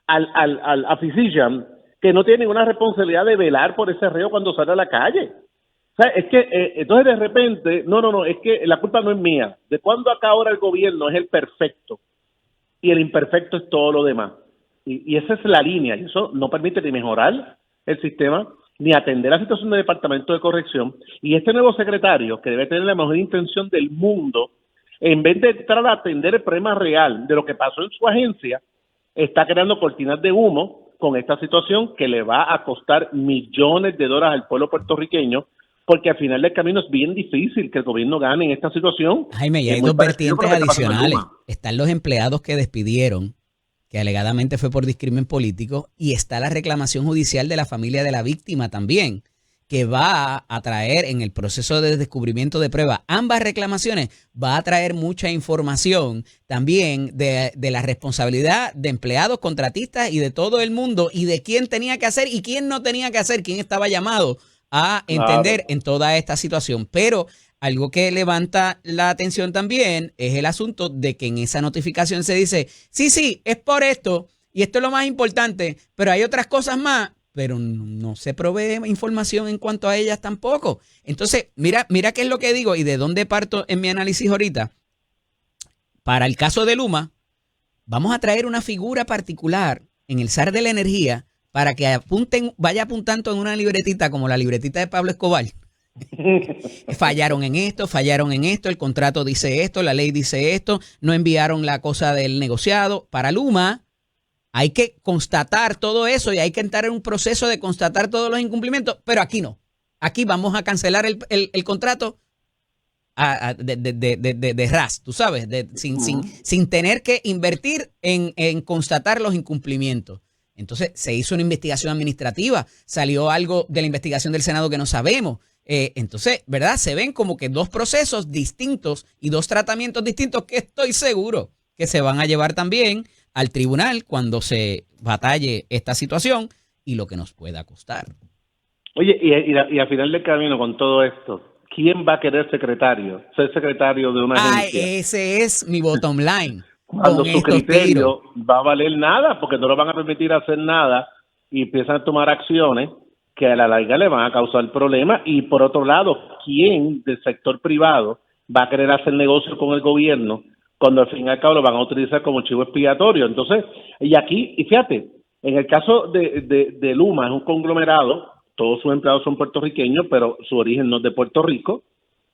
al physician que no tiene ninguna responsabilidad de velar por ese reo cuando sale a la calle? O sea, es que entonces de repente, no, es que la culpa no es mía. ¿De cuándo acá ahora el gobierno es el perfecto y el imperfecto es todo lo demás? Y esa es la línea, y eso no permite ni mejorar el sistema, ni atender la situación del Departamento de Corrección. Y este nuevo secretario, que debe tener la mejor intención del mundo, en vez de entrar a atender el problema real de lo que pasó en su agencia, está creando cortinas de humo con esta situación que le va a costar millones de dólares al pueblo puertorriqueño, porque al final del camino es bien difícil que el gobierno gane en esta situación. Jaime, y hay dos vertientes adicionales. Están los empleados que despidieron, que alegadamente fue por discrimen político, y está la reclamación judicial de la familia de la víctima también, que va a traer en el proceso de descubrimiento de pruebas, ambas reclamaciones, va a traer mucha información también de la responsabilidad de empleados, contratistas y de todo el mundo, y de quién tenía que hacer y quién no tenía que hacer, quién estaba llamado a entender en toda esta situación. Pero algo que levanta la atención también es el asunto de que en esa notificación se dice, sí, es por esto, y esto es lo más importante, pero hay otras cosas más, pero no se provee información en cuanto a ellas tampoco. Entonces, mira qué es lo que digo y de dónde parto en mi análisis ahorita. Para el caso de Luma, vamos a traer una figura particular en el SAR de la energía para que vaya apuntando en una libretita como la libretita de Pablo Escobar. fallaron en esto, el contrato dice esto, la ley dice esto, no enviaron la cosa del negociado. Para Luma hay que constatar todo eso y hay que entrar en un proceso de constatar todos los incumplimientos, pero aquí no. Aquí vamos a cancelar el contrato de ras, tú sabes, sin tener que invertir en constatar los incumplimientos. Entonces se hizo una investigación administrativa, salió algo de la investigación del Senado que no sabemos. Entonces, ¿verdad? Se ven como que dos procesos distintos y dos tratamientos distintos que estoy seguro que se van a llevar también al tribunal cuando se batalle esta situación y lo que nos pueda costar. Oye, y al final del camino con todo esto, ¿quién va a querer ser secretario de una agencia? Ese es mi bottom line. Cuando su criterio va a valer nada, porque no lo van a permitir hacer nada y empiezan a tomar acciones que a la larga le van a causar problemas. Y por otro lado, ¿quién del sector privado va a querer hacer negocio con el gobierno cuando al fin y al cabo lo van a utilizar como chivo expiatorio? Entonces, y fíjate, en el caso de Luma, es un conglomerado, todos sus empleados son puertorriqueños, pero su origen no es de Puerto Rico.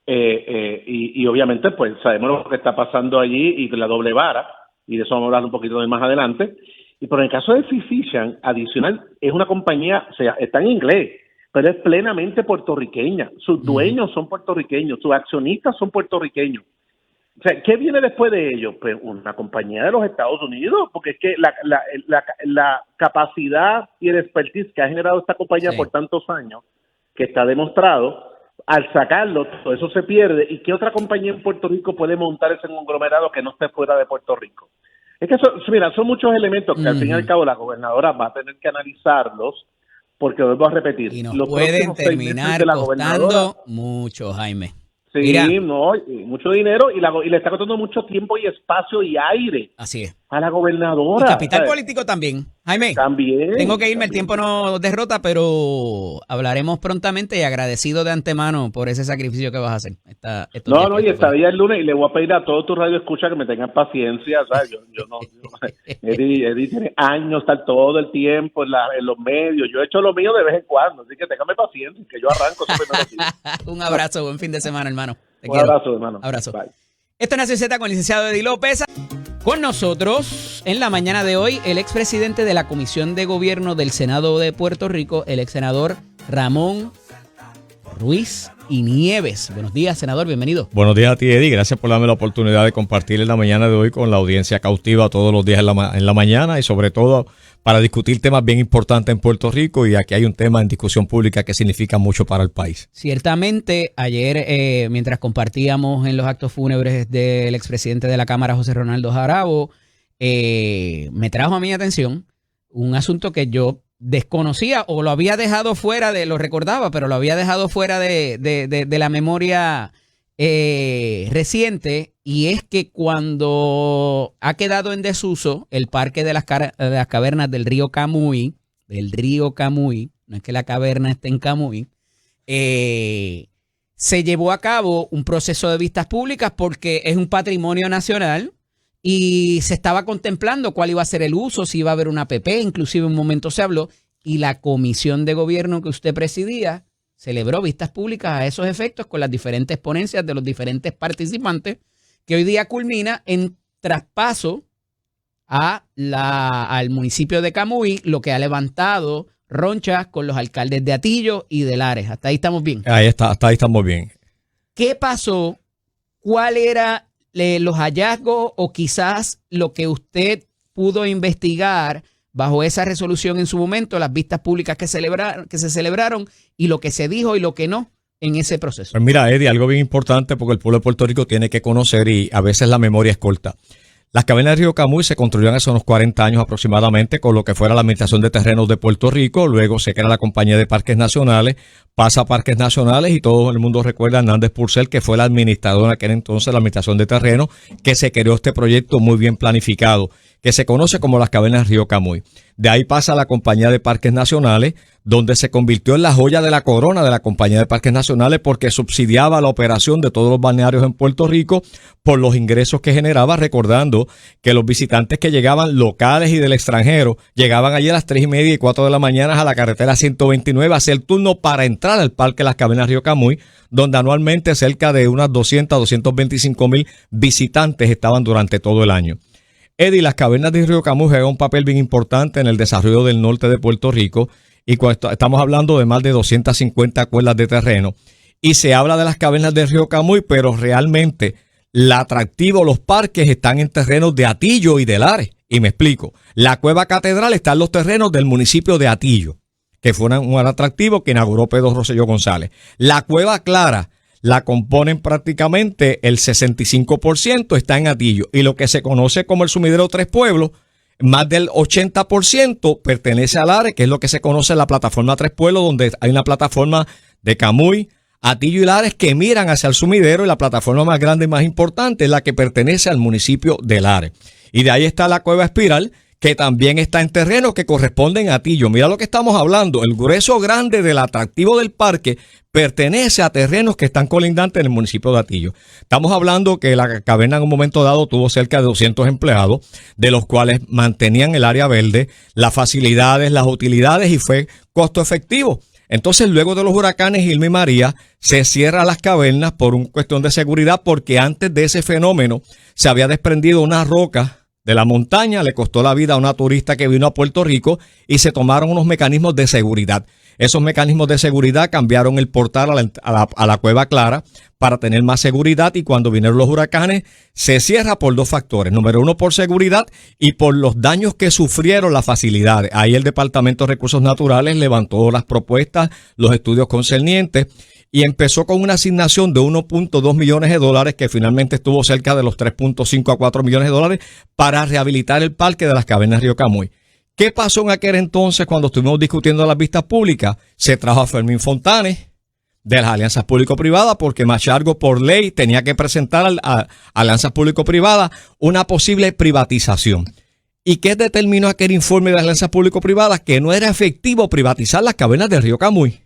Y obviamente pues sabemos lo que está pasando allí y la doble vara, y de eso vamos a hablar un poquito más adelante. Y por el caso de Physician, adicional, es una compañía, o sea, está en inglés, pero es plenamente puertorriqueña. Sus dueños son puertorriqueños, sus accionistas son puertorriqueños. O sea, ¿qué viene después de ellos? Pues una compañía de los Estados Unidos, porque es que la capacidad y el expertise que ha generado esta compañía por tantos años, que está demostrado, al sacarlo, todo eso se pierde. ¿Y qué otra compañía en Puerto Rico puede montar ese conglomerado que no esté fuera de Puerto Rico? Es que mira, son muchos elementos que al fin y al cabo la gobernadora va a tener que analizarlos, porque vuelvo a repetir, y nos pueden terminar costando mucho, Jaime. Sí, mira, no, mucho dinero y le está costando mucho tiempo y espacio y aire. Así es. A la gobernadora. Y capital político también. Jaime, tengo que irme, el tiempo no derrota, pero hablaremos prontamente y agradecido de antemano por ese sacrificio que vas a hacer. Y estaría el lunes y le voy a pedir a todos tus radioescuchas que me tengan paciencia, ¿sabes? Eddie tiene años, estar todo el tiempo en los medios. Yo he hecho lo mío de vez en cuando, así que téngame paciencia, que yo arranco. Un abrazo, buen fin de semana, hermano. Te quiero. Abrazo, hermano. Abrazo. Bye. Esto es Nación Z con el licenciado Eddie López. Con nosotros, en la mañana de hoy, el expresidente de la Comisión de Gobierno del Senado de Puerto Rico, el ex senador Ramón Ruiz y Nieves. Buenos días, senador, bienvenido. Buenos días a ti, Eddie. Gracias por darme la oportunidad de compartir en la mañana de hoy con la audiencia cautiva todos los días en la mañana y sobre todo para discutir temas bien importantes en Puerto Rico, y aquí hay un tema en discusión pública que significa mucho para el país. Ciertamente, ayer mientras compartíamos en los actos fúnebres del expresidente de la Cámara, José Ronaldo Jarabo, me trajo a mi atención un asunto que yo desconocía o lo había dejado fuera lo recordaba, pero lo había dejado fuera de la memoria reciente, y es que cuando ha quedado en desuso el parque de las cavernas del río Camuy, no es que la caverna esté en Camuy, se llevó a cabo un proceso de vistas públicas porque es un patrimonio nacional. Y se estaba contemplando cuál iba a ser el uso, si iba a haber una APP, inclusive en un momento se habló, y la comisión de gobierno que usted presidía celebró vistas públicas a esos efectos con las diferentes ponencias de los diferentes participantes, que hoy día culmina en traspaso al municipio de Camuy, lo que ha levantado ronchas con los alcaldes de Atillo y de Lares. Hasta ahí estamos bien. Hasta ahí estamos bien. ¿Qué pasó? ¿Cuál era los hallazgos o quizás lo que usted pudo investigar bajo esa resolución en su momento, las vistas públicas que se celebraron y lo que se dijo y lo que no en ese proceso? Pues mira, Eddie, algo bien importante porque el pueblo de Puerto Rico tiene que conocer y a veces la memoria es corta. Las cavernas del río Camuy se construyeron hace unos 40 años aproximadamente con lo que fuera la Administración de Terrenos de Puerto Rico. Luego se crea la Compañía de Parques Nacionales, pasa a Parques Nacionales y todo el mundo recuerda a Hernández Purcell, que fue el administrador en aquel entonces de la Administración de Terrenos, que se creó este proyecto muy bien planificado, que se conoce como las cavernas del río Camuy. De ahí pasa a la Compañía de Parques Nacionales, donde se convirtió en la joya de la corona de la Compañía de Parques Nacionales porque subsidiaba la operación de todos los balnearios en Puerto Rico por los ingresos que generaba, recordando que los visitantes que llegaban locales y del extranjero llegaban allí a las 3:30 y 4 de la mañana a la carretera 129 a hacer el turno para entrar al Parque Las Cavernas Río Camuy, donde anualmente cerca de unas 225,000 visitantes estaban durante todo el año. Eddie, las cavernas del río Camuy juegan un papel bien importante en el desarrollo del norte de Puerto Rico, y estamos hablando de más de 250 cuerdas de terreno, y se habla de las cavernas del río Camuy, pero realmente el atractivo, los parques están en terrenos de Atillo y de Lares, y me explico. La Cueva Catedral está en los terrenos del municipio de Atillo, que fue un atractivo que inauguró Pedro Rosselló González. La Cueva Clara la componen prácticamente el 65% está en Atillo, y lo que se conoce como el sumidero Tres Pueblos, más del 80% pertenece a Lares, que es lo que se conoce en la plataforma Tres Pueblos, donde hay una plataforma de Camuy, Atillo y Lares que miran hacia el sumidero, y la plataforma más grande y más importante es la que pertenece al municipio de Lares. Y de ahí está la Cueva Espiral, que también está en terrenos que corresponden a Atillo. Mira lo que estamos hablando, el grueso grande del atractivo del parque pertenece a terrenos que están colindantes en el municipio de Atillo. Estamos hablando que la caverna en un momento dado tuvo cerca de 200 empleados, de los cuales mantenían el área verde, las facilidades, las utilidades, y fue costo efectivo. Entonces, luego de los huracanes Irma y María, se cierran las cavernas por una cuestión de seguridad, porque antes de ese fenómeno se había desprendido una roca de la montaña, le costó la vida a una turista que vino a Puerto Rico, y se tomaron unos mecanismos de seguridad. Esos mecanismos de seguridad cambiaron el portal a la Cueva Clara para tener más seguridad, y cuando vinieron los huracanes se cierra por dos factores. Número uno, por seguridad, y por los daños que sufrieron las facilidades. Ahí el Departamento de Recursos Naturales levantó las propuestas, los estudios concernientes, y empezó con una asignación de 1.2 millones de dólares, que finalmente estuvo cerca de los 3.5 a 4 millones de dólares para rehabilitar el parque de las cavernas Río Camuy. ¿Qué pasó en aquel entonces cuando estuvimos discutiendo las vistas públicas? Se trajo a Fermín Fontanes de las alianzas público-privadas, porque Machargo por ley tenía que presentar a alianzas público-privadas una posible privatización. ¿Y qué determinó aquel informe de las alianzas público-privadas? Que no era efectivo privatizar las cavernas del río Camuy.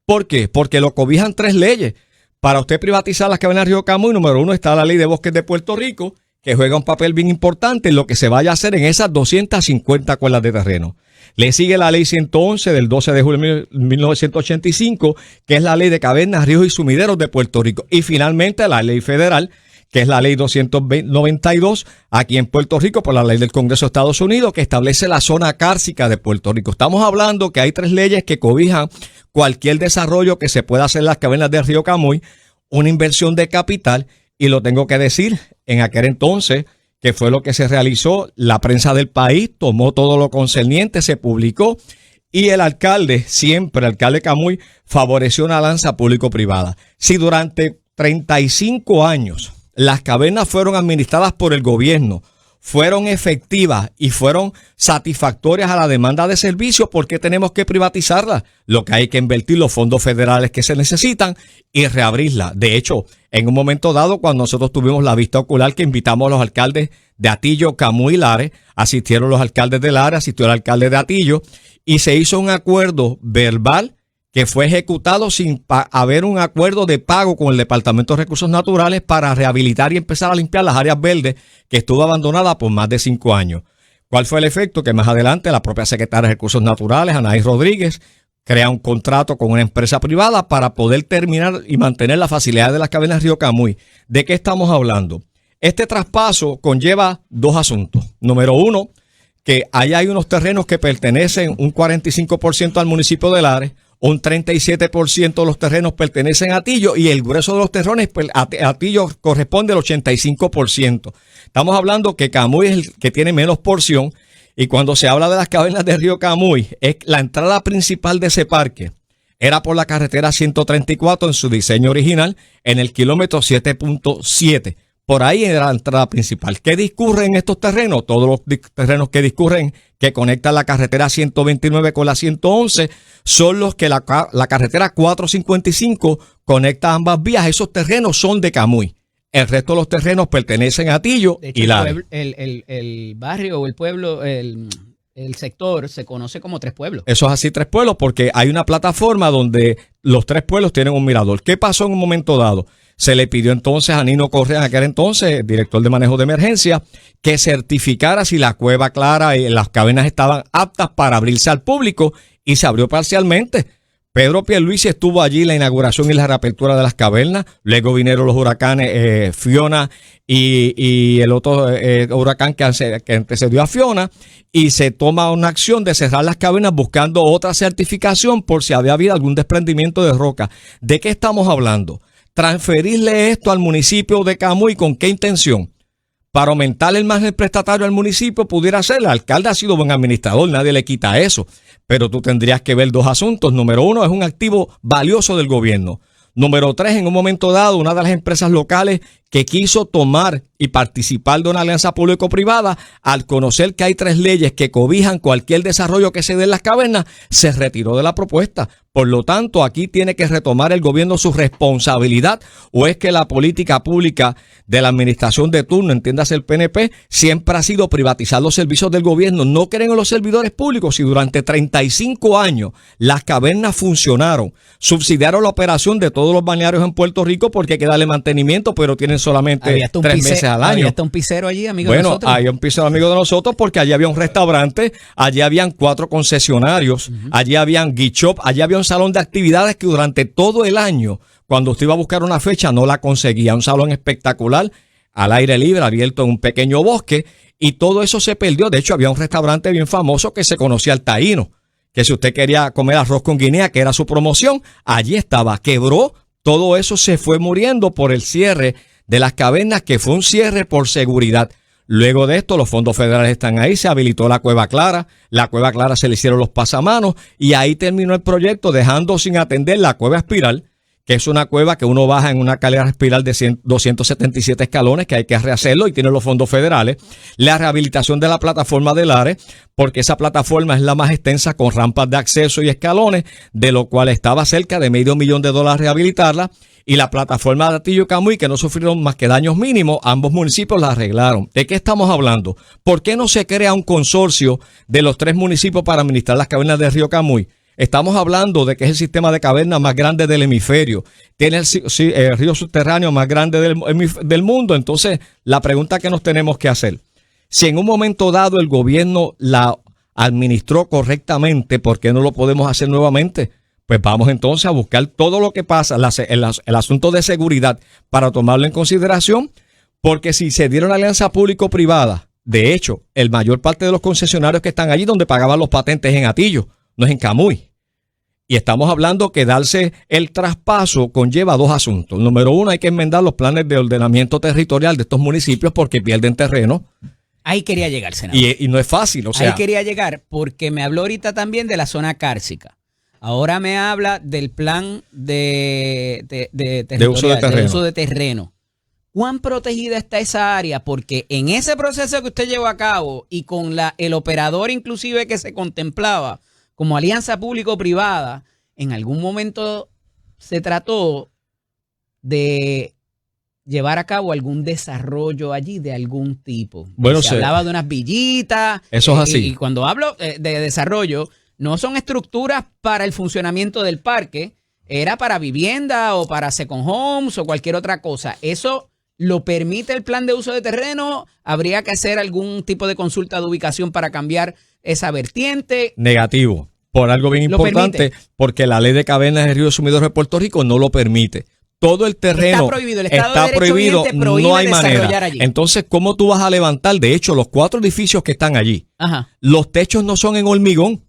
¿Por qué? Porque lo cobijan tres leyes. Para usted privatizar las cavernas del río Camuy, número uno, está la Ley de Bosques de Puerto Rico, que juega un papel bien importante en lo que se vaya a hacer en esas 250 cuerdas de terreno. Le sigue la Ley 111 del 12 de julio de 1985, que es la Ley de Cavernas, Ríos y Sumideros de Puerto Rico. Y finalmente la Ley Federal, que es la Ley 292, aquí en Puerto Rico, por la Ley del Congreso de Estados Unidos, que establece la zona cárcica de Puerto Rico. Estamos hablando que hay tres leyes que cobijan cualquier desarrollo que se pueda hacer en las cavernas del río Camuy, una inversión de capital, y lo tengo que decir, en aquel entonces, que fue lo que se realizó, la prensa del país tomó todo lo concerniente, se publicó, y el alcalde, siempre el alcalde Camuy, favoreció una alianza público-privada. Si durante 35 años las cavernas fueron administradas por el gobierno, fueron efectivas y fueron satisfactorias a la demanda de servicios, ¿por qué tenemos que privatizarlas? Lo que hay que invertir los fondos federales que se necesitan y reabrirlas. De hecho, en un momento dado, cuando nosotros tuvimos la vista ocular que invitamos a los alcaldes de Atillo, Camuy y Lares, asistieron los alcaldes de Lares, asistió el alcalde de Atillo, y se hizo un acuerdo verbal que fue ejecutado sin haber un acuerdo de pago con el Departamento de Recursos Naturales para rehabilitar y empezar a limpiar las áreas verdes que estuvo abandonada por más de 5 años. ¿Cuál fue el efecto? Que más adelante la propia secretaria de Recursos Naturales, Anaí Rodríguez, crea un contrato con una empresa privada para poder terminar y mantener la facilidad de las cavernas Río Camuy. ¿De qué estamos hablando? Este traspaso conlleva 2 asuntos. Número 1, que allá hay unos terrenos que pertenecen un 45% al municipio de Lares, un 37% de los terrenos pertenecen a Atillo y el grueso de los terrenos a Atillo corresponde al 85%. Estamos hablando que Camuy es el que tiene menos porción, y cuando se habla de las cavernas de Río Camuy, es la entrada principal de ese parque era por la carretera 134 en su diseño original, en el kilómetro 7.7. Por ahí era la entrada principal. ¿Qué discurre en estos terrenos? Todos los terrenos que discurren, que conectan la carretera 129 con la 111, son los que la carretera 455 conecta ambas vías. Esos terrenos son de Camuy. El resto de los terrenos pertenecen a Atillo y Lares. El barrio o el pueblo, el sector se conoce como 3 pueblos. Eso es así, 3 pueblos, porque hay una plataforma donde los 3 pueblos tienen un mirador. ¿Qué pasó en un momento dado? Se le pidió entonces a Nino Correa, en aquel entonces, director de manejo de emergencia, que certificara si la Cueva Clara y las cavernas estaban aptas para abrirse al público, y se abrió parcialmente. Pedro Pierluisi estuvo allí en la inauguración y la reapertura de las cavernas. Luego vinieron los huracanes Fiona y el otro huracán que antecedió a Fiona, y se toma una acción de cerrar las cavernas buscando otra certificación por si había habido algún desprendimiento de roca. ¿De qué estamos hablando? Transferirle esto al municipio de Camuy, ¿con qué intención? Para aumentar el margen prestatario al municipio, pudiera ser. El alcalde ha sido buen administrador, nadie le quita eso. Pero tú tendrías que ver 2 asuntos. Número 1, es un activo valioso del gobierno. Número 3, en un momento dado, una de las empresas locales que quiso tomar y participar de una alianza público-privada, al conocer que hay 3 leyes que cobijan cualquier desarrollo que se dé en las cavernas, se retiró de la propuesta. Por lo tanto, aquí tiene que retomar el gobierno su responsabilidad, o es que la política pública de la administración de turno, entiéndase el PNP, siempre ha sido privatizar los servicios del gobierno. No creen en los servidores públicos. Si durante 35 años las cavernas funcionaron, subsidiaron la operación de todos los balnearios en Puerto Rico porque hay que darle mantenimiento, pero tienen solamente 3 meses al año. Había hasta un pisero allí, amigo de nosotros. Bueno, había un pisero amigo de nosotros porque allí había un restaurante, allí habían 4 concesionarios, allí habían gift shop, allí había un salón de actividades que durante todo el año, cuando usted iba a buscar una fecha, no la conseguía. Un salón espectacular, al aire libre, abierto en un pequeño bosque, y todo eso se perdió. De hecho, había un restaurante bien famoso que se conocía el Taíno, que si usted quería comer arroz con guinea, que era su promoción, allí estaba. Quebró, todo eso se fue muriendo por el cierre de las cavernas, que fue un cierre por seguridad. Luego de esto, los fondos federales están ahí, se habilitó la Cueva Clara, se le hicieron los pasamanos, y ahí terminó el proyecto, dejando sin atender la Cueva Espiral, que es una cueva que uno baja en una escalera espiral de 277 escalones, que hay que rehacerlo y tiene los fondos federales. La rehabilitación de la plataforma de Lares, porque esa plataforma es la más extensa, con rampas de acceso y escalones, de lo cual estaba cerca de $500,000 rehabilitarla. Y la plataforma de Atillo y Camuy, que no sufrieron más que daños mínimos, ambos municipios la arreglaron. ¿De qué estamos hablando? ¿Por qué no se crea un consorcio de los 3 municipios para administrar las cavernas del río Camuy? Estamos hablando de que es el sistema de cavernas más grande del hemisferio. Tiene el río subterráneo más grande del mundo. Entonces, la pregunta que nos tenemos que hacer, si en un momento dado el gobierno la administró correctamente, ¿por qué no lo podemos hacer nuevamente? Pues vamos entonces a buscar todo lo que pasa, el asunto de seguridad, para tomarlo en consideración, porque si se dieron alianza público-privada, de hecho, el mayor parte de los concesionarios que están allí donde pagaban los patentes en Atillo, no es en Camuy. Y estamos hablando que darse el traspaso conlleva dos asuntos. Número uno, hay que enmendar los planes de ordenamiento territorial de estos municipios porque pierden terreno. Ahí quería llegar, senador. Y no es fácil, o sea. Ahí quería llegar porque me habló ahorita también de la zona cárcica. Ahora me habla del plan de uso de terreno. ¿Cuán protegida está esa área? Porque en ese proceso que usted llevó a cabo y con el operador inclusive que se contemplaba como alianza público-privada, en algún momento se trató de llevar a cabo algún desarrollo allí de algún tipo. Bueno, se hablaba de unas villitas. Eso es así. Y cuando hablo de desarrollo, no son estructuras para el funcionamiento del parque, era para vivienda o para second homes o cualquier otra cosa. Eso lo permite el plan de uso de terreno. Habría que hacer algún tipo de consulta de ubicación para cambiar esa vertiente. Negativo. Por algo bien importante, porque la ley de cavernas del río Sumidero de Puerto Rico no lo permite. Todo el terreno está prohibido, el Estado está de Derecho prohibido, prohíbe no hay manera. Allí. Entonces, ¿cómo tú vas a levantar? De hecho, los 4 edificios que están allí, los techos no son en hormigón,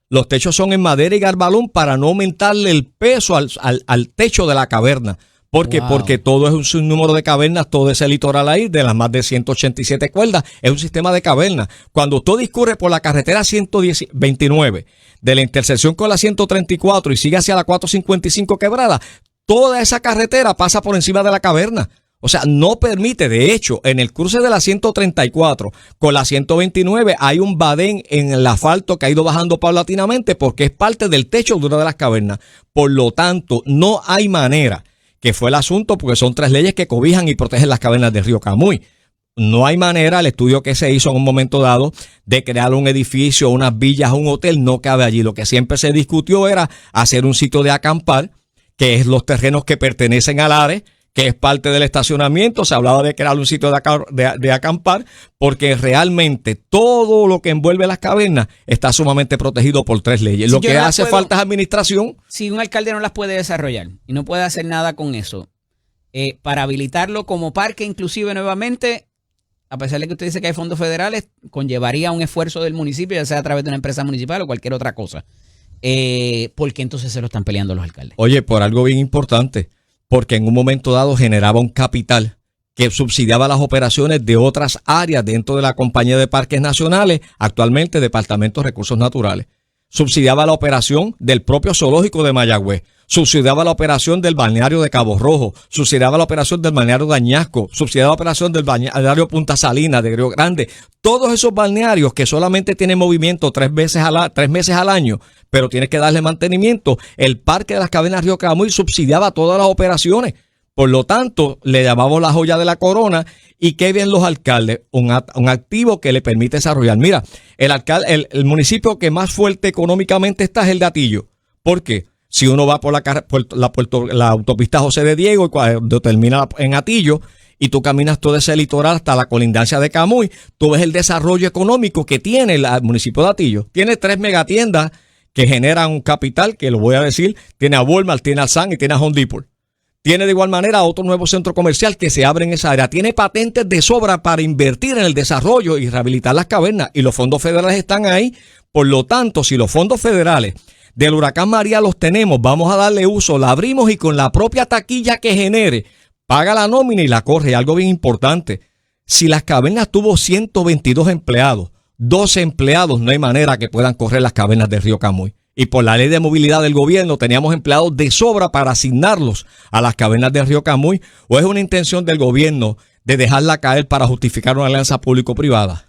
los techos son en madera y garbalón para no aumentarle el peso al techo de la caverna. ¿Por qué? Wow. Porque todo es un sinnúmero de cavernas, todo ese litoral ahí, de las más de 187 cuerdas, es un sistema de cavernas. Cuando usted discurre por la carretera 129, de la intersección con la 134 y sigue hacia la 455 Quebrada, toda esa carretera pasa por encima de la caverna. O sea, no permite. De hecho, en el cruce de la 134 con la 129 hay un badén en el asfalto que ha ido bajando paulatinamente porque es parte del techo de una de las cavernas. Por lo tanto, no hay manera, que fue el asunto, porque son 3 leyes que cobijan y protegen las cavernas del río Camuy. No hay manera, el estudio que se hizo en un momento dado, de crear un edificio, unas villas, un hotel, no cabe allí. Lo que siempre se discutió era hacer un sitio de acampar, que es los terrenos que pertenecen al ARE, que es parte del estacionamiento. Se hablaba de crear un sitio de acampar, porque realmente todo lo que envuelve las cavernas está sumamente protegido por 3 leyes. Lo que hace falta es administración. Si un alcalde no las puede desarrollar y no puede hacer nada con eso, para habilitarlo como parque inclusive nuevamente, a pesar de que usted dice que hay fondos federales, conllevaría un esfuerzo del municipio, ya sea a través de una empresa municipal o cualquier otra cosa. ¿Por qué entonces se lo están peleando los alcaldes? Oye, por algo bien importante. Porque en un momento dado generaba un capital que subsidiaba las operaciones de otras áreas dentro de la Compañía de Parques Nacionales, actualmente Departamento de Recursos Naturales. Subsidiaba la operación del propio zoológico de Mayagüez, subsidiaba la operación del balneario de Cabo Rojo, subsidiaba la operación del balneario de Añasco, subsidiaba la operación del balneario Punta Salinas, de Río Grande. Todos esos balnearios que solamente tienen movimiento 3 meses al año, pero tienes que darle mantenimiento. El Parque de las Cavernas Río Camuy subsidiaba todas las operaciones. Por lo tanto, le llamamos la joya de la corona. ¿Y qué ven los alcaldes? Un activo que le permite desarrollar. Mira, el municipio que más fuerte económicamente está es el de Atillo. ¿Por qué? Si uno va por la autopista José de Diego, cuando termina en Atillo, y tú caminas todo ese litoral hasta la colindancia de Camuy, tú ves el desarrollo económico que tiene el municipio de Atillo. Tiene 3 megatiendas que generan un capital, que lo voy a decir, tiene a Walmart, tiene a Sam y tiene a Home Depot. Tiene de igual manera otro nuevo centro comercial que se abre en esa área. Tiene patentes de sobra para invertir en el desarrollo y rehabilitar las cavernas. Y los fondos federales están ahí. Por lo tanto, si los fondos federales del huracán María los tenemos, vamos a darle uso, la abrimos y con la propia taquilla que genere, paga la nómina y la corre. Algo bien importante. Si las cavernas tuvo 122 empleados, 12 empleados, no hay manera que puedan correr las cavernas del río Camuy. Y por la ley de movilidad del gobierno teníamos empleados de sobra para asignarlos a las cavernas del río Camuy. ¿O es una intención del gobierno de dejarla caer para justificar una alianza público-privada?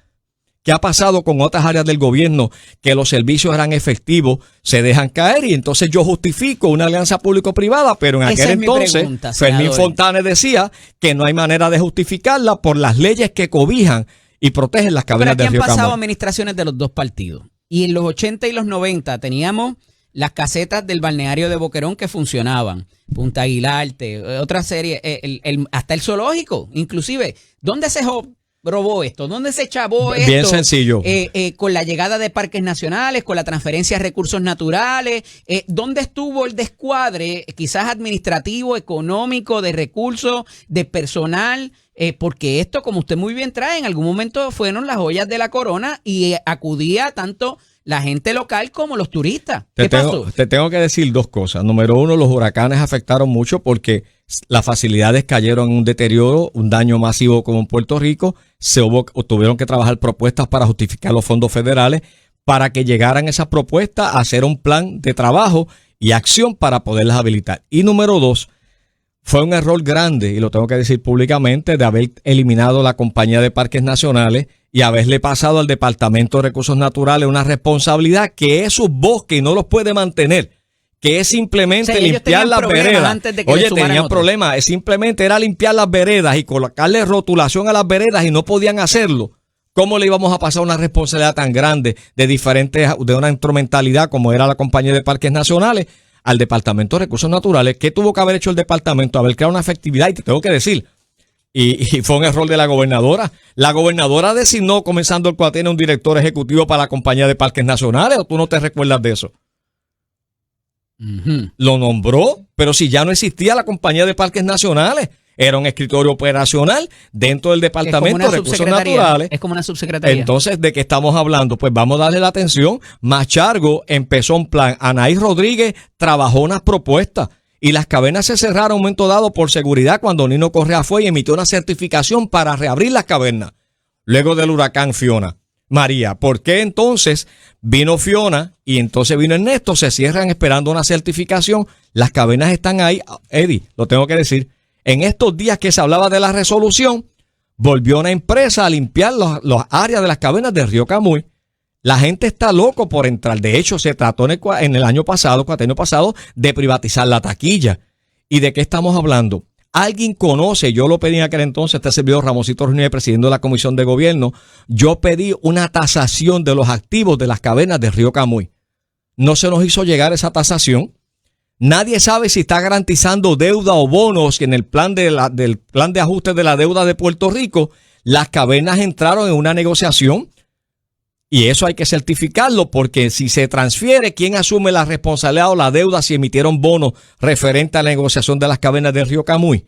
¿Qué ha pasado con otras áreas del gobierno que los servicios eran efectivos, se dejan caer y entonces yo justifico una alianza público-privada? Pero en aquel entonces Fermín Fontanes decía que no hay manera de justificarla por las leyes que cobijan y protegen las cavernas del río Camuy. Han pasado administraciones de los dos partidos. Y en los 80 y los 90 teníamos las casetas del balneario de Boquerón que funcionaban. Punta Aguilarte, otra serie, hasta el zoológico, inclusive. ¿Dónde se robó esto? ¿Dónde se chavó esto? Bien sencillo. Con la llegada de parques nacionales, con la transferencia de recursos naturales. ¿Dónde estuvo el descuadre, quizás administrativo, económico, de recursos, de personal? Porque esto, como usted muy bien trae, en algún momento fueron las joyas de la corona y acudía tanto la gente local como los turistas. Te ¿Qué pasó? tengo que decir dos cosas. Número uno, los huracanes afectaron mucho porque las facilidades cayeron en un deterioro, un daño masivo como en Puerto Rico. Tuvieron que trabajar propuestas para justificar los fondos federales para que llegaran esas propuestas a hacer un plan de trabajo y acción para poderlas habilitar. Y número dos, fue un error grande, y lo tengo que decir públicamente, de haber eliminado la compañía de parques nacionales y haberle pasado al Departamento de Recursos Naturales una responsabilidad que es sus bosques y no los puede mantener, que es simplemente limpiar las veredas. Oye, tenían problemas, simplemente era limpiar las veredas y colocarle rotulación a las veredas y no podían hacerlo. ¿Cómo le íbamos a pasar una responsabilidad tan grande de una instrumentalidad como era la compañía de parques nacionales al Departamento de Recursos Naturales? ¿Qué tuvo que haber hecho el departamento? Haber creado una efectividad, y te tengo que decir, y fue un error de la gobernadora. La gobernadora designó, comenzando el cuatrienio, un director ejecutivo para la compañía de parques nacionales, ¿o tú no te recuerdas de eso? Lo nombró, pero si ya no existía la compañía de parques nacionales, era un escritorio operacional dentro del Departamento de Recursos Naturales. Es como una subsecretaría. Entonces, ¿de qué estamos hablando? Pues vamos a darle la atención. Machargo empezó un plan. Anaí Rodríguez trabajó unas propuestas y las cavernas se cerraron en un momento dado por seguridad cuando Nino Correa fue y emitió una certificación para reabrir las cavernas. Luego del huracán María, ¿por qué entonces vino Fiona y entonces vino Ernesto? Se cierran esperando una certificación. Las cavernas están ahí. Eddie, lo tengo que decir. En estos días que se hablaba de la resolución, volvió una empresa a limpiar las áreas de las cavernas del río Camuy. La gente está loco por entrar. De hecho, se trató en el año pasado, cuatrienio pasado, de privatizar la taquilla. ¿Y de qué estamos hablando? Alguien conoce, yo lo pedí en aquel entonces, este servidor Ramoncito Ruiz, presidente de la Comisión de Gobierno, yo pedí una tasación de los activos de las cavernas del río Camuy. No se nos hizo llegar esa tasación. Nadie sabe si está garantizando deuda o bonos en el del plan de ajuste de la deuda de Puerto Rico. Las cavernas entraron en una negociación y eso hay que certificarlo, porque si se transfiere, ¿quién asume la responsabilidad o la deuda si emitieron bonos referente a la negociación de las cavernas del río Camuy?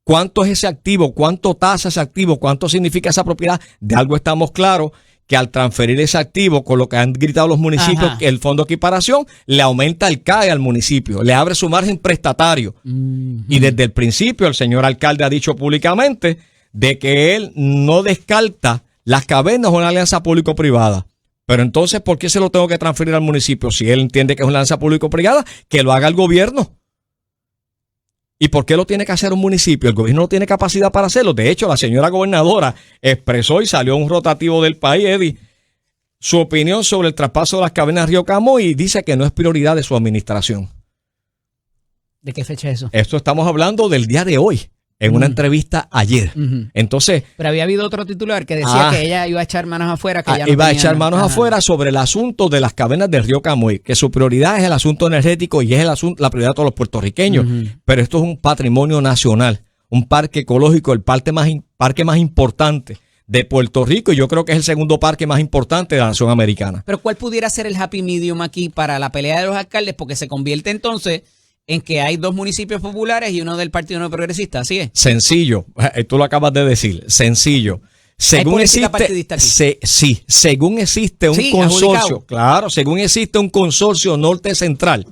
¿Cuánto es ese activo? ¿Cuánto tasa ese activo? ¿Cuánto significa esa propiedad? De algo estamos claros, que al transferir ese activo, con lo que han gritado los municipios, el fondo de equiparación, le aumenta el CAE al municipio, le abre su margen prestatario. Y desde el principio el señor alcalde ha dicho públicamente de que él no descarta las cavernas o una alianza público-privada. Pero entonces, ¿por qué se lo tengo que transferir al municipio? Si él entiende que es una alianza público-privada, que lo haga el gobierno. ¿Y por qué lo tiene que hacer un municipio? El gobierno no tiene capacidad para hacerlo. De hecho, la señora gobernadora expresó y salió un rotativo del país, Eddie, su opinión sobre el traspaso de las cavernas Río Camuy y dice que no es prioridad de su administración. ¿De qué fecha es eso? Esto estamos hablando del día de hoy, en una entrevista ayer. Entonces, pero había habido otro titular que decía que ella iba a echar manos afuera. Que ya no iba a echar manos afuera sobre el asunto de las cavernas del río Camuy, que su prioridad es el asunto energético y es la prioridad de todos los puertorriqueños. Pero esto es un patrimonio nacional, un parque ecológico, el parque más importante de Puerto Rico, y yo creo que es el segundo parque más importante de la nación americana. Pero ¿cuál pudiera ser el happy medium aquí para la pelea de los alcaldes? Porque se convierte entonces en que hay dos municipios populares y uno del Partido No Progresista, ¿así es? Sencillo, tú lo acabas de decir, sencillo. Según según existe un consorcio, adjudicado. Claro, según existe un consorcio norte central,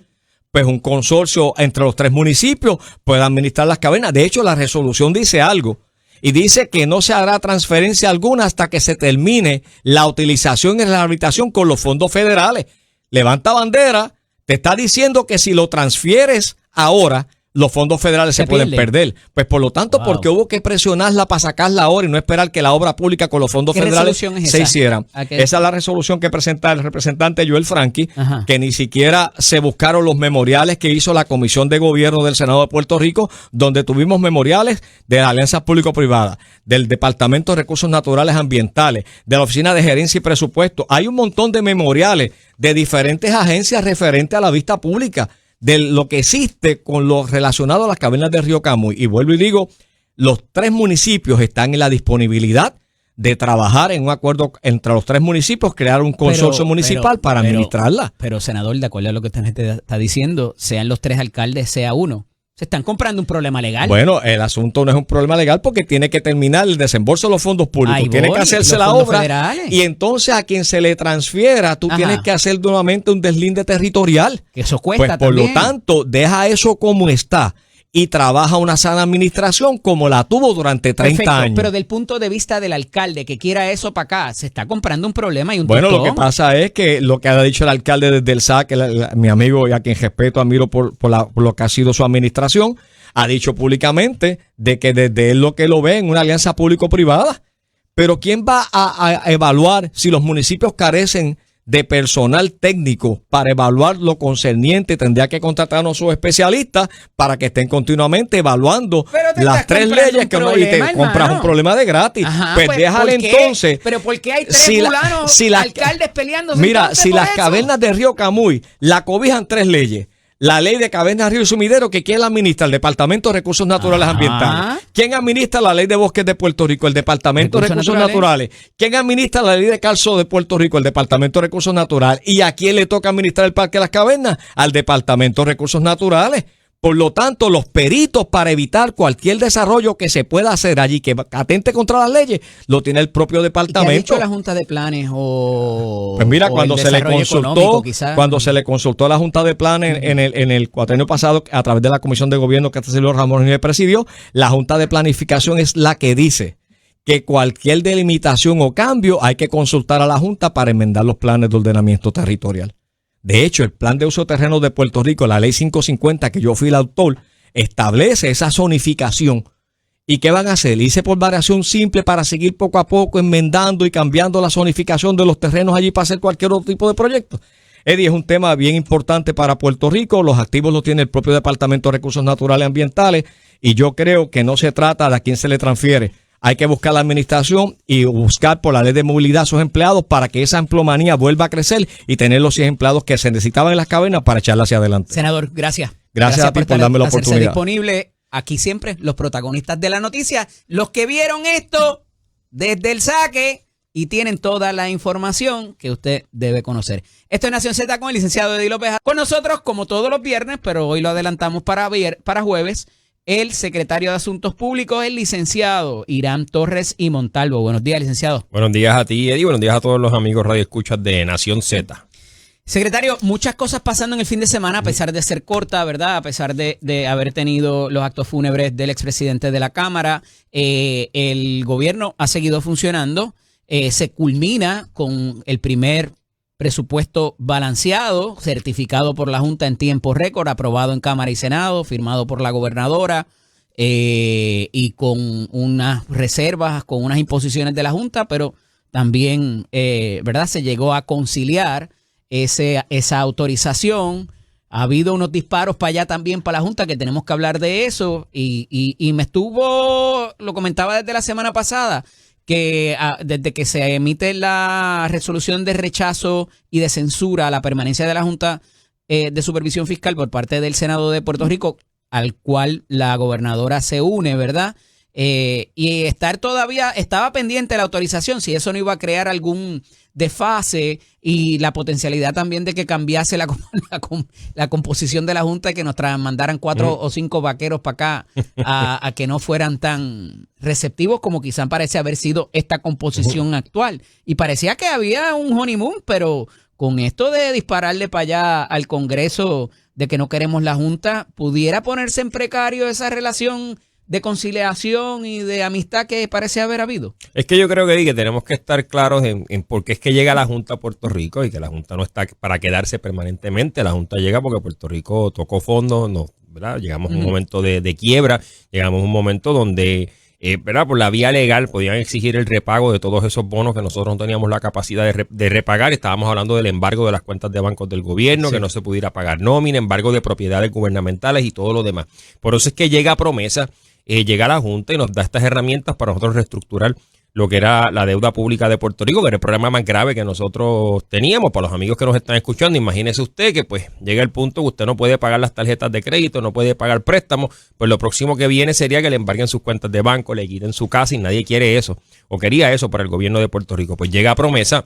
pues un consorcio entre los tres municipios puede administrar las cavernas. De hecho, la resolución dice algo, y dice que no se hará transferencia alguna hasta que se termine la utilización y rehabilitación con los fondos federales. Levanta bandera. Te está diciendo que si lo transfieres ahora, los fondos federales se pueden perder. Pues por lo tanto, porque hubo que presionarla para sacarla ahora y no esperar que la obra pública con los fondos federales se hicieran. Esa es la resolución que presenta el representante Joel Franqui, que ni siquiera se buscaron los memoriales que hizo la Comisión de Gobierno del Senado de Puerto Rico, donde tuvimos memoriales de la Alianza Público-Privada, del Departamento de Recursos Naturales Ambientales, de la Oficina de Gerencia y Presupuesto. Hay un montón de memoriales de diferentes agencias referentes a la vista pública, de lo que existe con lo relacionado a las cavernas del río Camuy. Y vuelvo y digo, los tres municipios están en la disponibilidad de trabajar en un acuerdo entre los tres municipios, crear un consorcio municipal para administrarla. Pero, senador, de acuerdo a lo que usted está diciendo, sean los tres alcaldes, sea uno, Se están comprando un problema legal. Bueno, el asunto no es un problema legal porque tiene que terminar el desembolso de los fondos públicos. Ahí Tiene voy, que hacerse los la fondos obra federales. y entonces a quien se le transfiera, tú Ajá. tienes que hacer nuevamente un deslinde territorial. Que eso cuesta Pues por también. lo tanto, deja eso como está y trabaja una sana administración como la tuvo durante 30 Perfecto, años. pero del punto de vista del alcalde que quiera eso para acá, se está comprando un problema y un Bueno, lo tostón. que pasa es que lo que ha dicho el alcalde desde el SAC, mi amigo y a quien respeto, admiro por lo que ha sido su administración, ha dicho públicamente de que desde él lo que lo ve en una alianza público-privada. Pero ¿quién va a evaluar si los municipios carecen de personal técnico para evaluar lo concerniente? Tendría que contratar a sus especialistas para que estén continuamente evaluando Pero te las estás 3 comprando leyes un que no, y problema, te compras hermano. un problema de gratis. Ajá, pues déjale ¿por qué? entonces. Pero ¿por qué hay tres si la- fulanos si la- alcaldes peleándose Mira, entonces si por las eso? cavernas de Río Camuy la cobijan 3 leyes. La ley de cavernas, río y sumidero, que ¿quién la administra? El Departamento de Recursos Naturales Ajá. Ambientales. ¿Quién administra la ley de bosques de Puerto Rico? El Departamento de Recursos Recursos Naturales. ¿Quién administra la ley de calzo de Puerto Rico? El Departamento de Recursos Naturales. ¿Y a quién le toca administrar el Parque de las Cavernas? Al Departamento de Recursos Naturales. Por lo tanto, los peritos para evitar cualquier desarrollo que se pueda hacer allí que atente contra las leyes, lo tiene el propio ¿Y qué ha departamento. dicho la Junta de Planes o Pues mira, o cuando el se le desarrollo consultó, económico, quizás? cuando se le consultó a la Junta de Planes en el cuatrienio pasado a través de la Comisión de Gobierno que Cecilio Ramón Jiménez presidió, la Junta de Planificación es la que dice que cualquier delimitación o cambio hay que consultar a la Junta para enmendar los planes de ordenamiento territorial. De hecho, el Plan de Uso de Terrenos de Puerto Rico, la Ley 550, que yo fui el autor, establece esa zonificación. ¿Y qué van a hacer? Hice por variación simple para seguir poco a poco enmendando y cambiando la zonificación de los terrenos allí para hacer cualquier otro tipo de proyecto. Eddie, es un tema bien importante para Puerto Rico. Los activos los tiene el propio Departamento de Recursos Naturales y Ambientales y yo creo que no se trata de a quién se le transfiere. Hay que buscar la administración y buscar por la ley de movilidad a sus empleados para que esa empleomanía vuelva a crecer y tener los 100 empleados que se necesitaban en las cavernas para echarla hacia adelante. Senador, gracias. Gracias a ti por darme la hacerse oportunidad. disponible aquí siempre los protagonistas de la noticia, los que vieron esto desde el saque y tienen toda la información que usted debe conocer. Esto es Nación Z con el licenciado Eddie López. Con nosotros, como todos los viernes, pero hoy lo adelantamos para jueves, el secretario de Asuntos Públicos, el licenciado Irán Torres y Montalvo. Buenos días, licenciado. Buenos días a ti, Eddie. Buenos días a todos los amigos radioescuchas de Nación Z. Secretario, muchas cosas pasando en el fin de semana, a pesar de ser corta, ¿verdad? A pesar de haber tenido los actos fúnebres del expresidente de la Cámara, el gobierno ha seguido funcionando. Se culmina con el primer presupuesto balanceado, certificado por la Junta en tiempo récord, aprobado en Cámara y Senado, firmado por la gobernadora y con unas reservas, con unas imposiciones de la Junta, pero también, ¿verdad? Se llegó a conciliar esa autorización. Ha habido unos disparos para allá también para la Junta que tenemos que hablar de eso y me lo comentaba desde la semana pasada, que desde que se emite la resolución de rechazo y de censura a la permanencia de la Junta de Supervisión Fiscal por parte del Senado de Puerto Rico, al cual la gobernadora se une, ¿verdad? Y estaba pendiente la autorización, si eso no iba a crear algún desfase y la potencialidad también de que cambiase la composición de la Junta y que nos mandaran 4 o 5 vaqueros para acá a que no fueran tan receptivos como quizás parece haber sido esta composición actual. Y parecía que había un honeymoon, pero con esto de dispararle para allá al Congreso de que no queremos la Junta, pudiera ponerse en precario esa relación de conciliación y de amistad que parece haber habido. Es que yo creo que tenemos que estar claros en por qué es que llega la Junta a Puerto Rico y que la Junta no está para quedarse permanentemente. La Junta llega porque Puerto Rico tocó fondo, ¿verdad? Llegamos a un momento de quiebra, llegamos a un momento donde, ¿verdad? Por la vía legal podían exigir el repago de todos esos bonos que nosotros no teníamos la capacidad de repagar. Estábamos hablando del embargo de las cuentas de bancos del gobierno, sí, que no se pudiera pagar nómina, embargo de propiedades gubernamentales y todo lo demás. Por eso es que llega Promesa, llega a la Junta y nos da estas herramientas para nosotros reestructurar lo que era la deuda pública de Puerto Rico, que era el problema más grave que nosotros teníamos. Para los amigos que nos están escuchando, imagínese usted que pues llega el punto que usted no puede pagar las tarjetas de crédito, no puede pagar préstamos, pues lo próximo que viene sería que le embarguen sus cuentas de banco, le quiten su casa y nadie quiere eso, o quería eso para el gobierno de Puerto Rico. Pues llega Promesa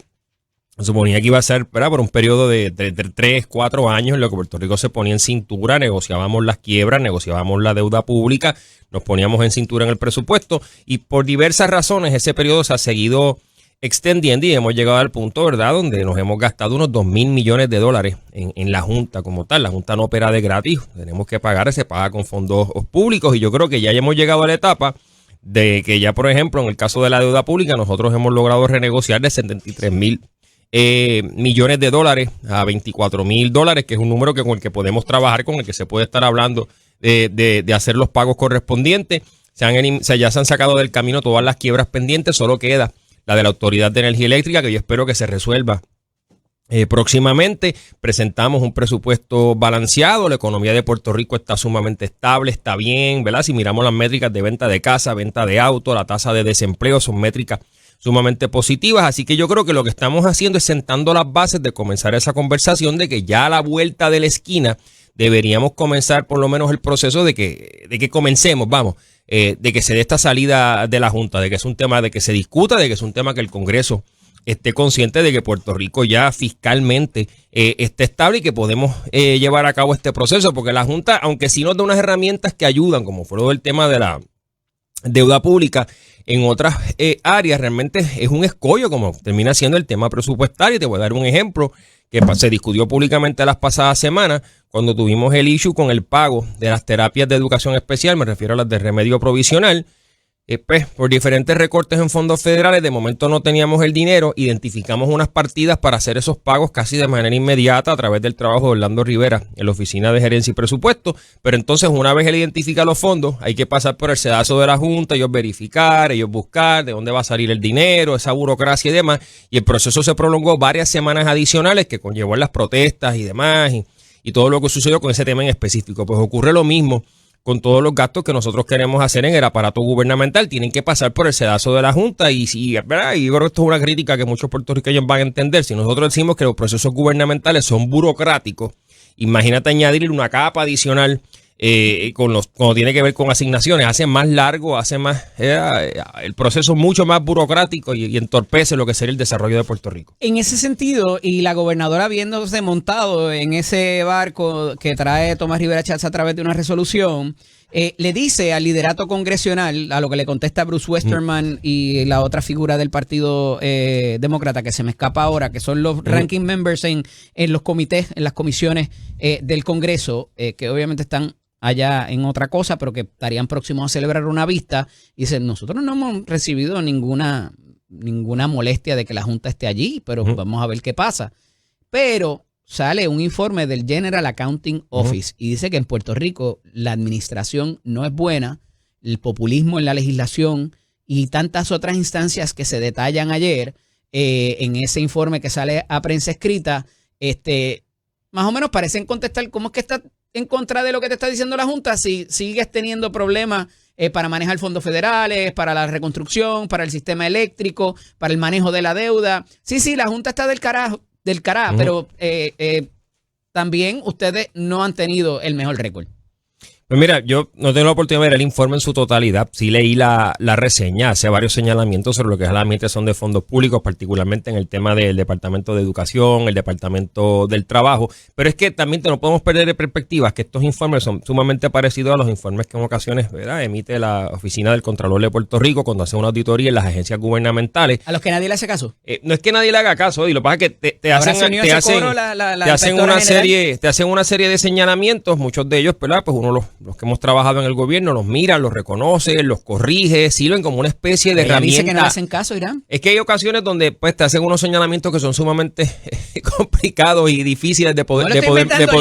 Se suponía que iba a ser, ¿verdad?, por un periodo de 3, 4 años en lo que Puerto Rico se ponía en cintura, negociábamos las quiebras, negociábamos la deuda pública, nos poníamos en cintura en el presupuesto y por diversas razones ese periodo se ha seguido extendiendo y hemos llegado al punto, ¿verdad?, donde nos hemos gastado unos $2,000 millones en la Junta como tal. La Junta no opera de gratis, tenemos que pagar, se paga con fondos públicos y yo creo que ya hemos llegado a la etapa de que ya, por ejemplo, en el caso de la deuda pública, nosotros hemos logrado renegociar de $73,000 millones a $24,000, que es un número con el que podemos trabajar, con el que se puede estar hablando de hacer los pagos correspondientes. Ya se han sacado del camino todas las quiebras pendientes, solo queda la de la Autoridad de Energía Eléctrica, que yo espero que se resuelva próximamente. Presentamos un presupuesto balanceado, la economía de Puerto Rico está sumamente estable, está bien, ¿verdad? Si miramos las métricas de venta de casa, venta de auto, la tasa de desempleo, son métricas sumamente positivas, así que yo creo que lo que estamos haciendo es sentando las bases de comenzar esa conversación de que ya a la vuelta de la esquina deberíamos comenzar por lo menos el proceso de que comencemos, de que se dé esta salida de la Junta, de que es un tema de que se discuta, de que es un tema que el Congreso esté consciente de que Puerto Rico ya fiscalmente esté estable y que podemos llevar a cabo este proceso, porque la Junta, aunque sí nos da unas herramientas que ayudan, como fue lo del tema de la deuda pública, en otras áreas realmente es un escollo, como termina siendo el tema presupuestario. Te voy a dar un ejemplo que se discutió públicamente las pasadas semanas cuando tuvimos el issue con el pago de las terapias de educación especial, me refiero a las de remedio provisional. Pues por diferentes recortes en fondos federales, de momento no teníamos el dinero, identificamos unas partidas para hacer esos pagos casi de manera inmediata a través del trabajo de Orlando Rivera en la Oficina de Gerencia y Presupuesto, pero entonces una vez él identifica los fondos, hay que pasar por el sedazo de la Junta, ellos verificar, ellos buscar de dónde va a salir el dinero, esa burocracia y demás, y el proceso se prolongó varias semanas adicionales que conllevó en las protestas y demás, y todo lo que sucedió con ese tema en específico. Pues ocurre lo mismo con todos los gastos que nosotros queremos hacer en el aparato gubernamental, tienen que pasar por el sedazo de la Junta ¿verdad? Y yo creo que esto es una crítica que muchos puertorriqueños van a entender. Si nosotros decimos que los procesos gubernamentales son burocráticos, imagínate añadir una capa adicional cuando tiene que ver con asignaciones, hace más largo, hace más el proceso mucho más burocrático y entorpece lo que sería el desarrollo de Puerto Rico. En ese sentido, y la gobernadora viéndose montado en ese barco que trae Tomás Rivera Chats a través de una resolución, le dice al liderato congresional, a lo que le contesta Bruce Westerman y la otra figura del Partido Demócrata, que se me escapa ahora, que son los ranking members en los comités, en las comisiones del Congreso, que obviamente están allá en otra cosa, pero que estarían próximos a celebrar una vista, y dicen, nosotros no hemos recibido ninguna molestia de que la Junta esté allí, pero vamos a ver qué pasa. Pero sale un informe del General Accounting Office y dice que en Puerto Rico la administración no es buena, el populismo en la legislación y tantas otras instancias que se detallan ayer en ese informe que sale a prensa escrita, más o menos parecen contestar cómo es que está en contra de lo que te está diciendo la Junta si sigues teniendo problemas para manejar fondos federales, para la reconstrucción, para el sistema eléctrico, para el manejo de la deuda. Sí, la Junta está del carajo, pero también ustedes no han tenido el mejor récord. Pues mira, yo no tengo la oportunidad de ver el informe en su totalidad. Sí leí la reseña, hace varios señalamientos sobre lo que es la administración de fondos públicos, particularmente en el tema del Departamento de Educación, el Departamento del Trabajo. Pero es que también no podemos perder de perspectiva que estos informes son sumamente parecidos a los informes que en ocasiones, ¿verdad?, emite la Oficina del Contralor de Puerto Rico cuando hace una auditoría en las agencias gubernamentales. ¿A los que nadie le hace caso? No es que nadie le haga caso, y lo que pasa es que te hacen una serie de señalamientos, muchos de ellos, ¿verdad?, pues uno los que hemos trabajado en el gobierno los mira, los reconoce, los corrige, sirven como una especie de herramienta. Dice que no le hacen caso, Irán. Es que hay ocasiones donde pues te hacen unos señalamientos que son sumamente complicados y difíciles de poder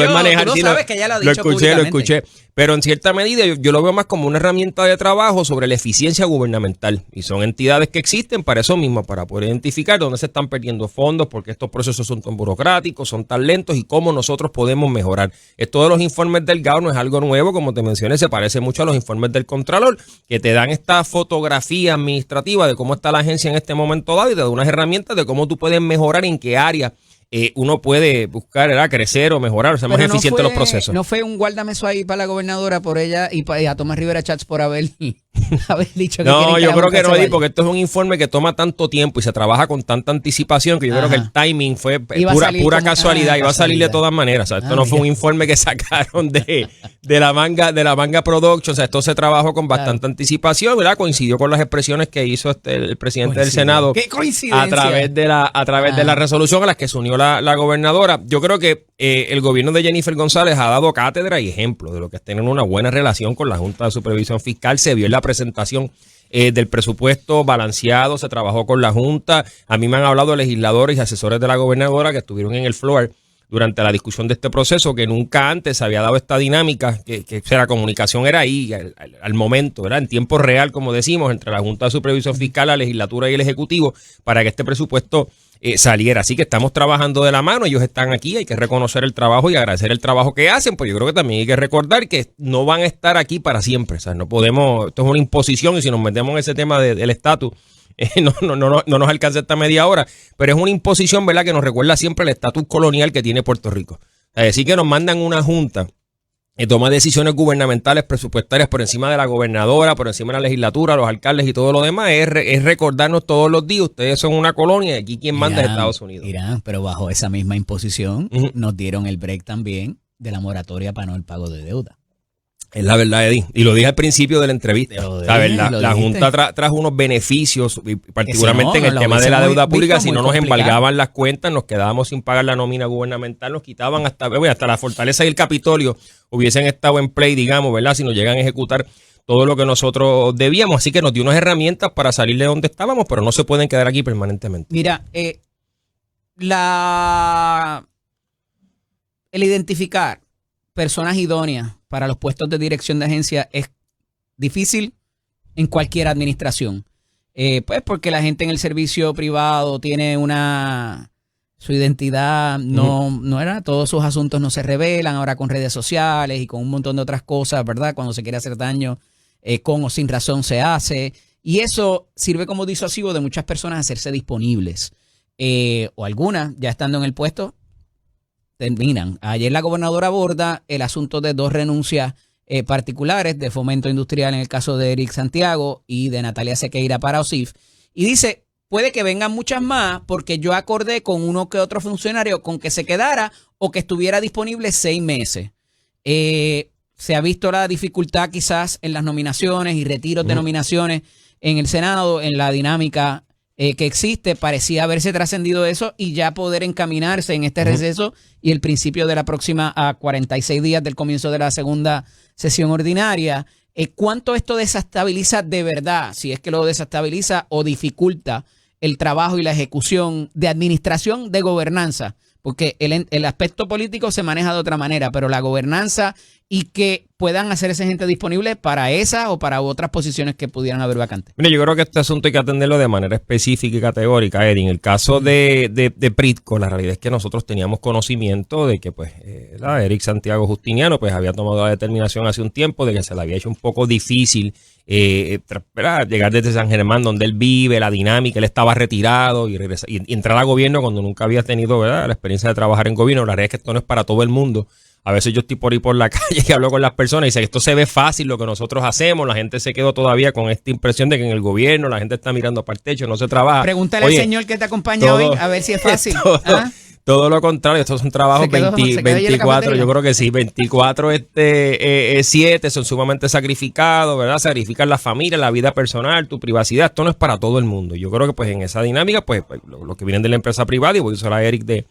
manejar. Tú lo sabes que ya lo ha dicho lo escuché. Pero en cierta medida yo lo veo más como una herramienta de trabajo sobre la eficiencia gubernamental. Y son entidades que existen para eso mismo, para poder identificar dónde se están perdiendo fondos, porque estos procesos son tan burocráticos, son tan lentos y cómo nosotros podemos mejorar. Esto de los informes del GAO no es algo nuevo, como te mencioné, se parece mucho a los informes del Contralor, que te dan esta fotografía administrativa de cómo está la agencia en este momento dado y te da unas herramientas de cómo tú puedes mejorar, en qué área uno puede buscar, ¿verdad?, crecer o mejorar, o sea, más eficiente los procesos. ¿No fue un guardameso ahí para la gobernadora por ella y a Tomás Rivera Chats por haber haber dicho que No, yo creo que no, Eddie, porque esto es un informe que toma tanto tiempo y se trabaja con tanta anticipación que yo creo que el timing fue pura casualidad, iba a salir de todas maneras. O sea, esto no fue un informe que sacaron de la manga production. O sea, esto se trabajó con bastante anticipación, ¿verdad? Coincidió con las expresiones que hizo el presidente del Senado. ¡Qué coincidencia! A través de la resolución a las que se unió la gobernadora. Yo creo que el gobierno de Jennifer González ha dado cátedra y ejemplo de lo que es tener una buena relación con la Junta de Supervisión Fiscal. Se vio en la presentación del presupuesto balanceado, se trabajó con la Junta. A mí me han hablado legisladores y asesores de la gobernadora que estuvieron en el floor durante la discusión de este proceso, que nunca antes se había dado esta dinámica, que la comunicación era ahí, al momento, ¿verdad? En tiempo real, como decimos, entre la Junta de Supervisión Fiscal, la legislatura y el Ejecutivo, para que este presupuesto saliera. Así que estamos trabajando de la mano, ellos están aquí, hay que reconocer el trabajo y agradecer el trabajo que hacen, pues yo creo que también hay que recordar que no van a estar aquí para siempre. O sea, no podemos, esto es una imposición y si nos metemos en ese tema del estatus, no nos alcanza esta media hora, pero es una imposición, ¿verdad?, que nos recuerda siempre el estatus colonial que tiene Puerto Rico. O sea, decir que nos mandan una junta toma decisiones gubernamentales, presupuestarias por encima de la gobernadora, por encima de la legislatura, los alcaldes y todo lo demás, es recordarnos todos los días, ustedes son una colonia y aquí quien manda es Estados Unidos. Irán, pero bajo esa misma imposición nos dieron el break también de la moratoria para no el pago de deuda. Es la verdad, Eddie. Y lo dije al principio de la entrevista. La Junta trajo unos beneficios, particularmente en el tema de la deuda pública. Si no nos embargaban las cuentas, nos quedábamos sin pagar la nómina gubernamental, nos quitaban hasta la Fortaleza y el Capitolio hubiesen estado en play, digamos, ¿verdad? Si nos llegan a ejecutar todo lo que nosotros debíamos. Así que nos dio unas herramientas para salir de donde estábamos, pero no se pueden quedar aquí permanentemente. Mira, el identificar personas idóneas para los puestos de dirección de agencia es difícil en cualquier administración. Pues porque la gente en el servicio privado tiene su identidad, no era, todos sus asuntos no se revelan ahora con redes sociales y con un montón de otras cosas, ¿verdad? Cuando se quiere hacer daño, con o sin razón se hace. Y eso sirve como disuasivo de muchas personas hacerse disponibles. O algunas, ya estando en el puesto, terminan. Ayer la gobernadora aborda el asunto de 2 renuncias particulares de Fomento Industrial en el caso de Eric Santiago y de Natalia Sequeira para OSIF. Y dice, puede que vengan muchas más porque yo acordé con uno que otro funcionario con que se quedara o que estuviera disponible 6 meses. Se ha visto la dificultad quizás en las nominaciones y retiros de nominaciones en el Senado, en la dinámica que existe. Parecía haberse trascendido eso y ya poder encaminarse en este receso y el principio de la próxima a 46 días del comienzo de la segunda sesión ordinaria. ¿Cuánto esto desestabiliza de verdad? Si es que lo desestabiliza o dificulta el trabajo y la ejecución de administración de gobernanza. Porque el aspecto político se maneja de otra manera, pero la gobernanza y que puedan hacerse gente disponible para esa o para otras posiciones que pudieran haber vacantes. Mira, yo creo que este asunto hay que atenderlo de manera específica y categórica, Eddie. En el caso de Pritco, la realidad es que nosotros teníamos conocimiento de que pues Eric Santiago Justiniano pues había tomado la determinación hace un tiempo de que se le había hecho un poco difícil llegar desde San Germán, donde él vive, la dinámica, él estaba retirado y entrar al gobierno cuando nunca había tenido, ¿verdad?, la experiencia de trabajar en gobierno. La realidad es que esto no es para todo el mundo. A veces yo estoy por ahí por la calle y hablo con las personas y dicen que esto se ve fácil lo que nosotros hacemos. La gente se quedó todavía con esta impresión de que en el gobierno la gente está mirando para el techo, no se trabaja. Pregúntale al señor que te acompaña hoy a ver si es fácil. Todo lo contrario, estos son trabajos 24, yo creo que sí, 24/7 son sumamente sacrificados, ¿verdad? Sacrifican la familia, la vida personal, tu privacidad. Esto no es para todo el mundo. Yo creo que pues en esa dinámica, pues los que vienen de la empresa privada, y voy a usar a Eric de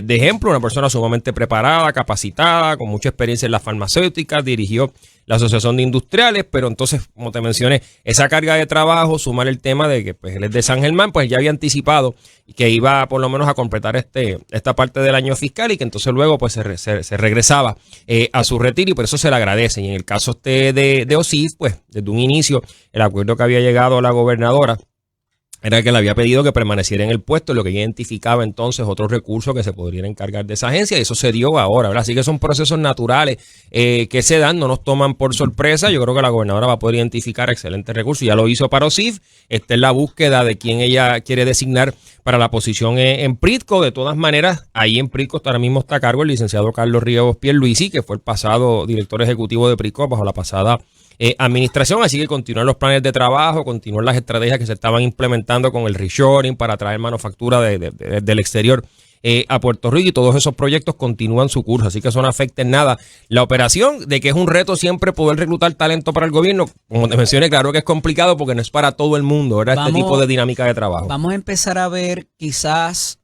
ejemplo, una persona sumamente preparada, capacitada, con mucha experiencia en las farmacéuticas, dirigió la Asociación de Industriales, pero entonces, como te mencioné, esa carga de trabajo, sumar el tema de que pues él es de San Germán, pues ya había anticipado que iba por lo menos a completar esta parte del año fiscal y que entonces luego pues se regresaba a su retiro y por eso se le agradece. Y en el caso de OSIF, pues desde un inicio, el acuerdo que había llegado la gobernadora era que le había pedido que permaneciera en el puesto, lo que identificaba entonces otros recursos que se podrían encargar de esa agencia, y eso se dio ahora, ¿verdad? Así que son procesos naturales que se dan, no nos toman por sorpresa. Yo creo que la gobernadora va a poder identificar excelentes recursos, ya lo hizo para OSIF, está en la búsqueda de quién ella quiere designar para la posición en Pritco. De todas maneras, ahí en Pritco ahora mismo está a cargo el licenciado Carlos Ríos Pierluisi, que fue el pasado director ejecutivo de Pritco bajo la pasada administración, así que continúan los planes de trabajo, continúan las estrategias que se estaban implementando con el reshoring para traer manufactura del exterior a Puerto Rico, y todos esos proyectos continúan su curso, así que eso no afecta en nada la operación, de que es un reto siempre poder reclutar talento para el gobierno. Como te mencioné, claro que es complicado porque no es para todo el mundo, ¿verdad? Este tipo de dinámica de trabajo. Vamos a empezar a ver quizás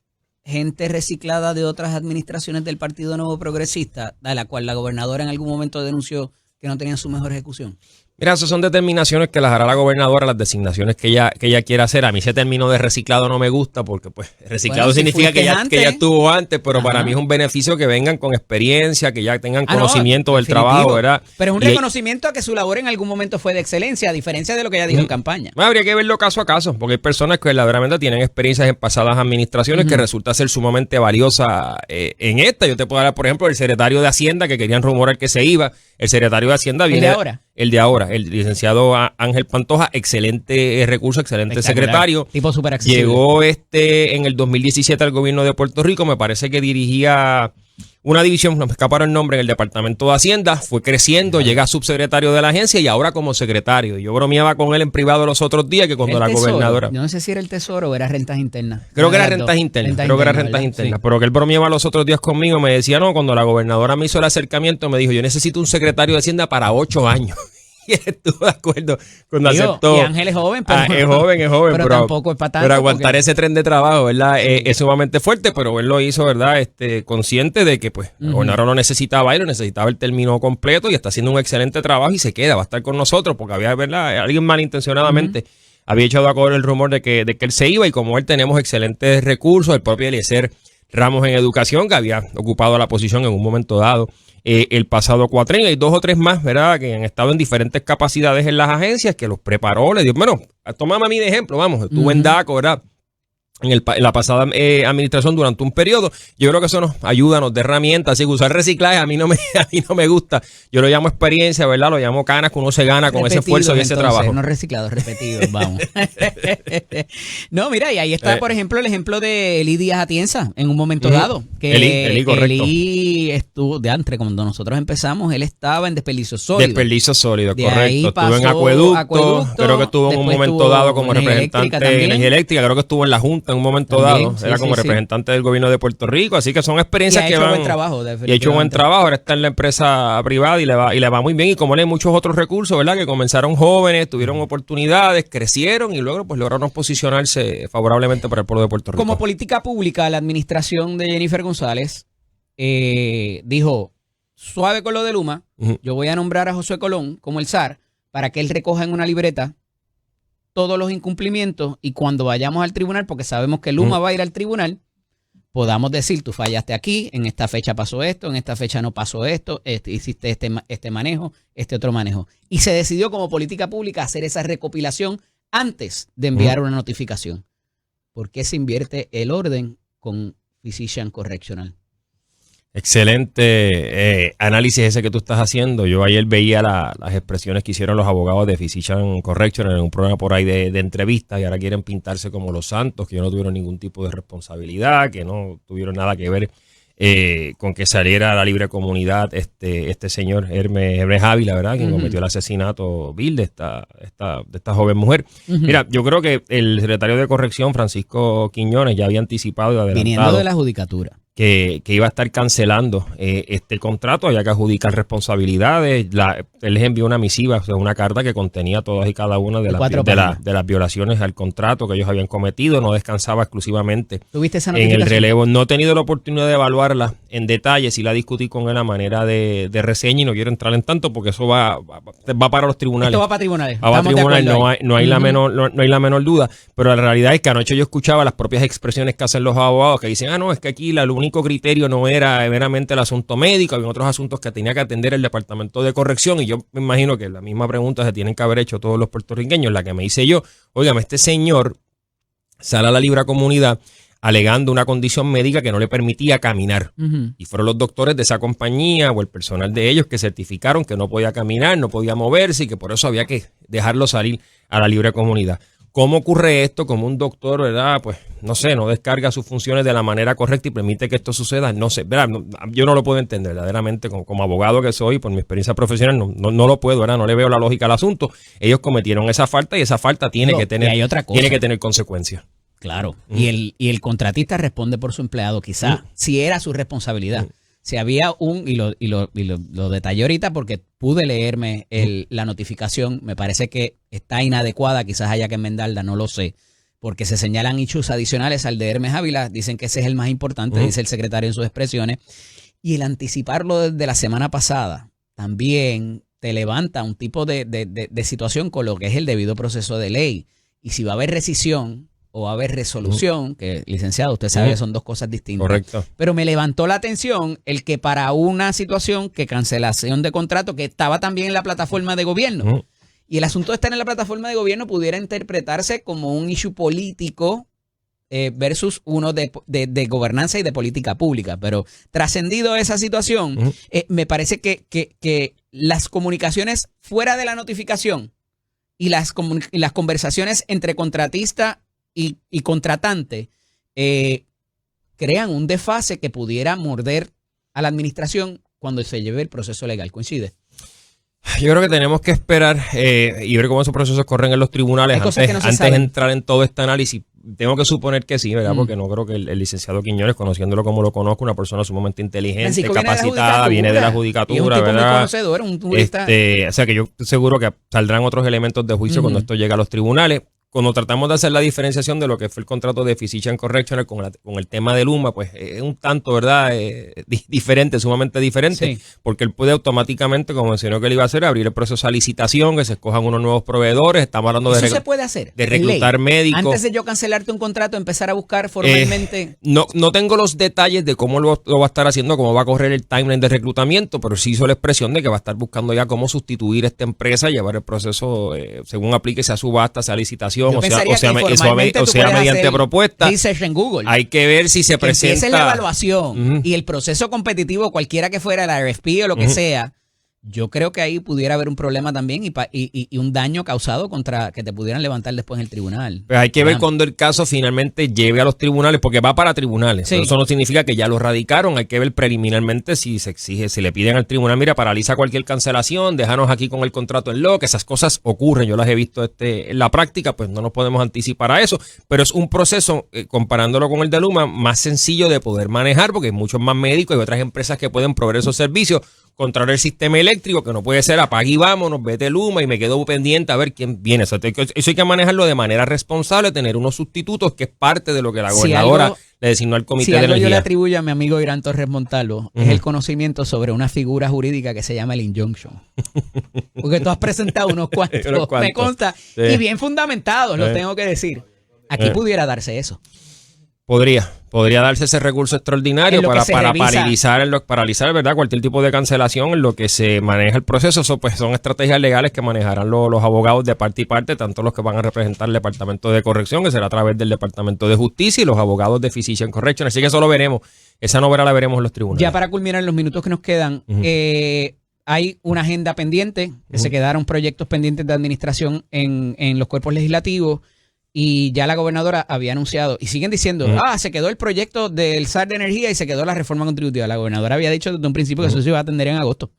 gente reciclada de otras administraciones del Partido Nuevo Progresista, a la cual la gobernadora en algún momento denunció que no tenían su mejor ejecución. Mira, esas son determinaciones que las hará la gobernadora, las designaciones que ella quiera hacer. A mí ese término de reciclado no me gusta porque pues reciclado significa que ya estuvo antes, pero para mí es un beneficio que vengan con experiencia, que ya tengan conocimiento del trabajo, ¿verdad? Pero es un reconocimiento a que su labor en algún momento fue de excelencia, a diferencia de lo que ella dijo en campaña. Bueno, habría que verlo caso a caso, porque hay personas que verdaderamente tienen experiencias en pasadas administraciones que resulta ser sumamente valiosa en esta. Yo te puedo dar, por ejemplo, el secretario de Hacienda, que querían rumorar que se iba. El secretario de Hacienda viene... El de ahora, el licenciado Ángel Pantoja, excelente recurso, excelente secretario. Tipo súper accesible. Llegó en el 2017 al gobierno de Puerto Rico, me parece que dirigía una división, no me escaparon el nombre, en el Departamento de Hacienda, fue creciendo, llega a subsecretario de la agencia y ahora como secretario. Yo bromeaba con él en privado los otros días que cuando la gobernadora... Yo no sé si era el Tesoro o era rentas internas. Creo que era rentas internas, pero que él bromeaba los otros días conmigo, me decía, no, cuando la gobernadora me hizo el acercamiento, me dijo, yo necesito un secretario de Hacienda para 8 años. Y él estuvo de acuerdo cuando aceptó. Y Ángel es joven, pero, es joven, pero tampoco es para tanto. Pero aguantar ese tren de trabajo, ¿verdad? Es sumamente fuerte, pero él lo hizo, ¿verdad? Consciente de que pues la gobernadora lo necesitaba y lo necesitaba el término completo y está haciendo un excelente trabajo y se queda, va a estar con nosotros porque había, ¿verdad? Alguien malintencionadamente había echado a correr el rumor de que él se iba, y como él tenemos excelentes recursos, el propio Eliezer Ramos en educación, que había ocupado la posición en un momento dado el pasado cuatrenio. Hay 2 o 3 más, ¿verdad?, que han estado en diferentes capacidades en las agencias, que los preparó, le dio, bueno, tómame a mí de ejemplo, vamos, estuve en DACO, ¿verdad?, en la pasada administración durante un periodo. Yo creo que eso nos ayuda, nos da herramientas. Así que usar reciclaje a mí no me gusta. Yo lo llamo experiencia, ¿verdad? Lo llamo canas que uno se gana con ese esfuerzo y ese trabajo. No reciclados, repetidos, vamos. No, mira, y ahí está, por ejemplo, el ejemplo de Eli Díaz Atienza en un momento dado. Que Eli, correcto. Eli estuvo de antes, cuando nosotros empezamos, él estaba en desperdicio sólido. Desperdicio sólido, de correcto. Estuvo en acueducto, creo que estuvo en un momento dado como representante de energía eléctrica, creo que estuvo en la Junta en un momento dado, era como representante del gobierno de Puerto Rico, así que son experiencias que van... Y ha hecho buen trabajo, ahora está en la empresa privada y le va muy bien, y como hay muchos otros recursos, ¿verdad?, que comenzaron jóvenes, tuvieron oportunidades, crecieron y luego pues lograron posicionarse favorablemente para el pueblo de Puerto Rico. Como política pública, la administración de Jennifer González dijo, suave con lo de Luma, yo voy a nombrar a Josué Colón como el SAR para que él recoja en una libreta todos los incumplimientos, y cuando vayamos al tribunal, porque sabemos que Luma va a ir al tribunal, podamos decir, tú fallaste aquí, en esta fecha pasó esto, en esta fecha no pasó esto, hiciste este manejo, este otro manejo. Y se decidió como política pública hacer esa recopilación antes de enviar una notificación. ¿Por qué se invierte el orden con Physician Correctional? Excelente análisis ese que tú estás haciendo. Yo ayer veía las expresiones que hicieron los abogados de Physician Correctional en un programa por ahí de entrevistas, y ahora quieren pintarse como los santos, que no tuvieron ningún tipo de responsabilidad, que no tuvieron nada que ver con que saliera a la libre comunidad este señor Hermes Ávila, ¿verdad?, quien cometió el asesinato vil de esta joven mujer. Mira, yo creo que el secretario de Corrección, Francisco Quiñones, ya había anticipado y adelantado, viniendo de la judicatura, que iba a estar cancelando este contrato, había que adjudicar responsabilidades. Él les envió una misiva, o sea, una carta que contenía todas y cada una de las violaciones al contrato que ellos habían cometido. No descansaba exclusivamente ¿Tuviste esa en el relevo. No he tenido la oportunidad de evaluarla en detalle, sí la discutí con él a manera de reseña, y no quiero entrar en tanto porque eso va para los tribunales. Esto va para tribunales. Va para tribunales, no hay la menor duda, pero la realidad es que anoche yo escuchaba las propias expresiones que hacen los abogados, que dicen, no, es que aquí el único criterio no era meramente el asunto médico, había otros asuntos que tenía que atender el Departamento de Corrección, y yo me imagino que la misma pregunta se tienen que haber hecho todos los puertorriqueños, la que me hice yo. Óigame, este señor sale a la libre comunidad alegando una condición médica que no le permitía caminar. Y fueron los doctores de esa compañía o el personal de ellos que certificaron que no podía caminar, no podía moverse, y que por eso había que dejarlo salir a la libre comunidad. ¿Cómo ocurre esto? Como un doctor, ¿verdad? Pues no sé, no descarga sus funciones de la manera correcta y permite que esto suceda. No sé, ¿verdad? Yo no lo puedo entender verdaderamente como abogado que soy, por mi experiencia profesional, no lo puedo, ¿verdad? No le veo la lógica al asunto. Ellos cometieron esa falta y esa falta tiene que tener, hay otra cosa. Tiene que tener consecuencias. Claro. Y el contratista responde por su empleado, quizá, si era su responsabilidad. Si había y lo detallé ahorita porque pude leerme la notificación, me parece que está inadecuada, quizás haya que enmendarla, no lo sé, porque se señalan hechos adicionales al de Hermes Ávila, dicen que ese es el más importante, dice el secretario en sus expresiones, y el anticiparlo desde la semana pasada también te levanta un tipo de situación con lo que es el debido proceso de ley, y si va a haber rescisión o va a haber resolución, que licenciado, usted sabe que son dos cosas distintas. Correcto. Pero me levantó la atención el que para una situación que cancelación de contrato, que estaba también en la plataforma de gobierno, y el asunto de estar en la plataforma de gobierno pudiera interpretarse como un issue político versus uno de gobernanza y de política pública. Pero trascendido esa situación, me parece que las comunicaciones fuera de la notificación y las conversaciones entre contratista y contratante crean un desfase que pudiera morder a la administración cuando se lleve el proceso legal. ¿Coincide? Yo creo que tenemos que esperar y ver cómo esos procesos corren en los tribunales antes de entrar en todo este análisis. Tengo que suponer que sí, ¿verdad? Porque no creo que el licenciado Quiñones, conociéndolo como lo conozco, una persona sumamente inteligente, capacitada, viene de la judicatura, y un tipo ¿verdad? muy conocedor, un jurista. O sea que yo estoy seguro que saldrán otros elementos de juicio cuando esto llegue a los tribunales. Cuando tratamos de hacer la diferenciación de lo que fue el contrato de Physician Correctional con el tema de Luma, pues es un tanto, ¿verdad? Diferente, sumamente diferente, porque él puede automáticamente, como mencionó que él iba a hacer, abrir el proceso de licitación, que se escojan unos nuevos proveedores. Estamos hablando ¿Eso se puede hacer? De reclutar médicos. Antes de yo cancelarte un contrato, empezar a buscar formalmente. No tengo los detalles de cómo lo va a estar haciendo, cómo va a correr el timeline de reclutamiento, pero sí hizo la expresión de que va a estar buscando ya cómo sustituir esta empresa, llevar el proceso según aplique, sea subasta, sea licitación. O sea mediante propuesta. Research en Google. Hay que ver si se presenta. Esa es la evaluación y el proceso competitivo, cualquiera que fuera, la RFP o lo que sea. Yo creo que ahí pudiera haber un problema también y un daño causado contra que te pudieran levantar después en el tribunal. Pues hay que ver cuando el caso finalmente lleve a los tribunales, porque va para tribunales. Sí. Eso no significa que ya lo radicaron. Hay que ver preliminarmente si se exige, si le piden al tribunal, mira, paraliza cualquier cancelación, déjanos aquí con el contrato en lo, que esas cosas ocurren. Yo las he visto en la práctica, pues no nos podemos anticipar a eso. Pero es un proceso, comparándolo con el de Luma, más sencillo de poder manejar, porque hay muchos más médicos y otras empresas que pueden proveer esos servicios. Controlar el sistema eléctrico, que no puede ser apague y vámonos, vete Luma y me quedo pendiente a ver quién viene. O sea, eso hay que manejarlo de manera responsable, tener unos sustitutos, que es parte de lo que la gobernadora le designó al Comité de Energía. Yo le atribuyo a mi amigo Irán Torres Montalvo, es el conocimiento sobre una figura jurídica que se llama el injunction. Porque tú has presentado unos cuantos, me consta, y bien fundamentados, lo tengo que decir. Aquí pudiera darse eso. Podría darse ese recurso extraordinario para paralizar, ¿verdad? Cualquier tipo de cancelación en lo que se maneja el proceso. Eso pues son estrategias legales que manejarán los abogados de parte y parte, tanto los que van a representar el Departamento de Corrección, que será a través del Departamento de Justicia, y los abogados de Physician Correctional. Así que eso lo veremos. Esa novela la veremos en los tribunales. Ya para culminar los minutos que nos quedan, hay una agenda pendiente, que se quedaron proyectos pendientes de administración en los cuerpos legislativos. Y ya la gobernadora había anunciado, y siguen diciendo, se quedó el proyecto del SAR de energía y se quedó la reforma contributiva. La gobernadora había dicho desde un principio que eso se iba a atender en agosto.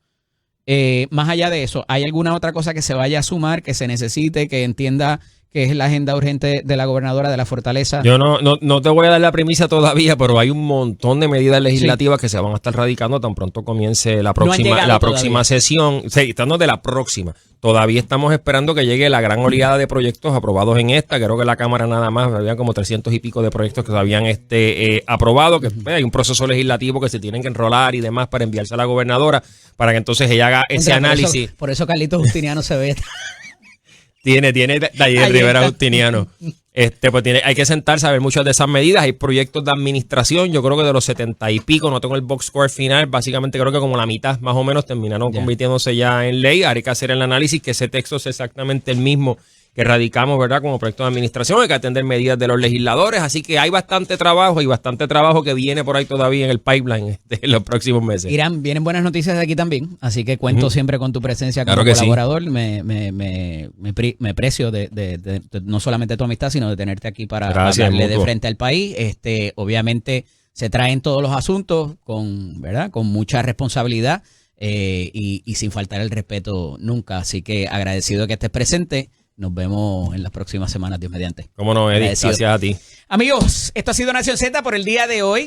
Más allá de eso, ¿hay alguna otra cosa que se vaya a sumar, que se necesite, que entienda que es la agenda urgente de la gobernadora de la Fortaleza? Yo no te voy a dar la premisa todavía, pero hay un montón de medidas legislativas que se van a estar radicando tan pronto comience la próxima sesión. Sí, estamos de la próxima. Todavía estamos esperando que llegue la gran oleada de proyectos aprobados en esta. Creo que la Cámara nada más había como 300 y pico de proyectos que se habían aprobado, que hay un proceso legislativo que se tienen que enrolar y demás para enviarse a la gobernadora para que entonces ella haga ese análisis. Por eso Carlitos Justiniano se ve. Tiene Taller Rivera Justiniano. Pues hay que sentarse a ver muchas de esas medidas. Hay proyectos de administración. Yo creo que de los 70 y pico, no tengo el box score final, básicamente creo que como la mitad más o menos terminaron convirtiéndose ya en ley. Hay que hacer el análisis, que ese texto es exactamente el mismo radicamos, ¿verdad? Como proyecto de administración, hay que atender medidas de los legisladores, así que hay bastante trabajo que viene por ahí todavía en el pipeline en los próximos meses. Irán, vienen buenas noticias de aquí también, así que cuento siempre con tu presencia como Claro que colaborador. Sí. Me precio de no solamente tu amistad, sino de tenerte aquí para hablarle de frente al país. Obviamente se traen todos los asuntos ¿verdad? Con mucha responsabilidad y sin faltar el respeto nunca. Así que agradecido que estés presente. Nos vemos en las próximas semanas, Dios mediante. Cómo no, Eddie. Gracias a ti. Amigos, esto ha sido Nación Z por el día de hoy.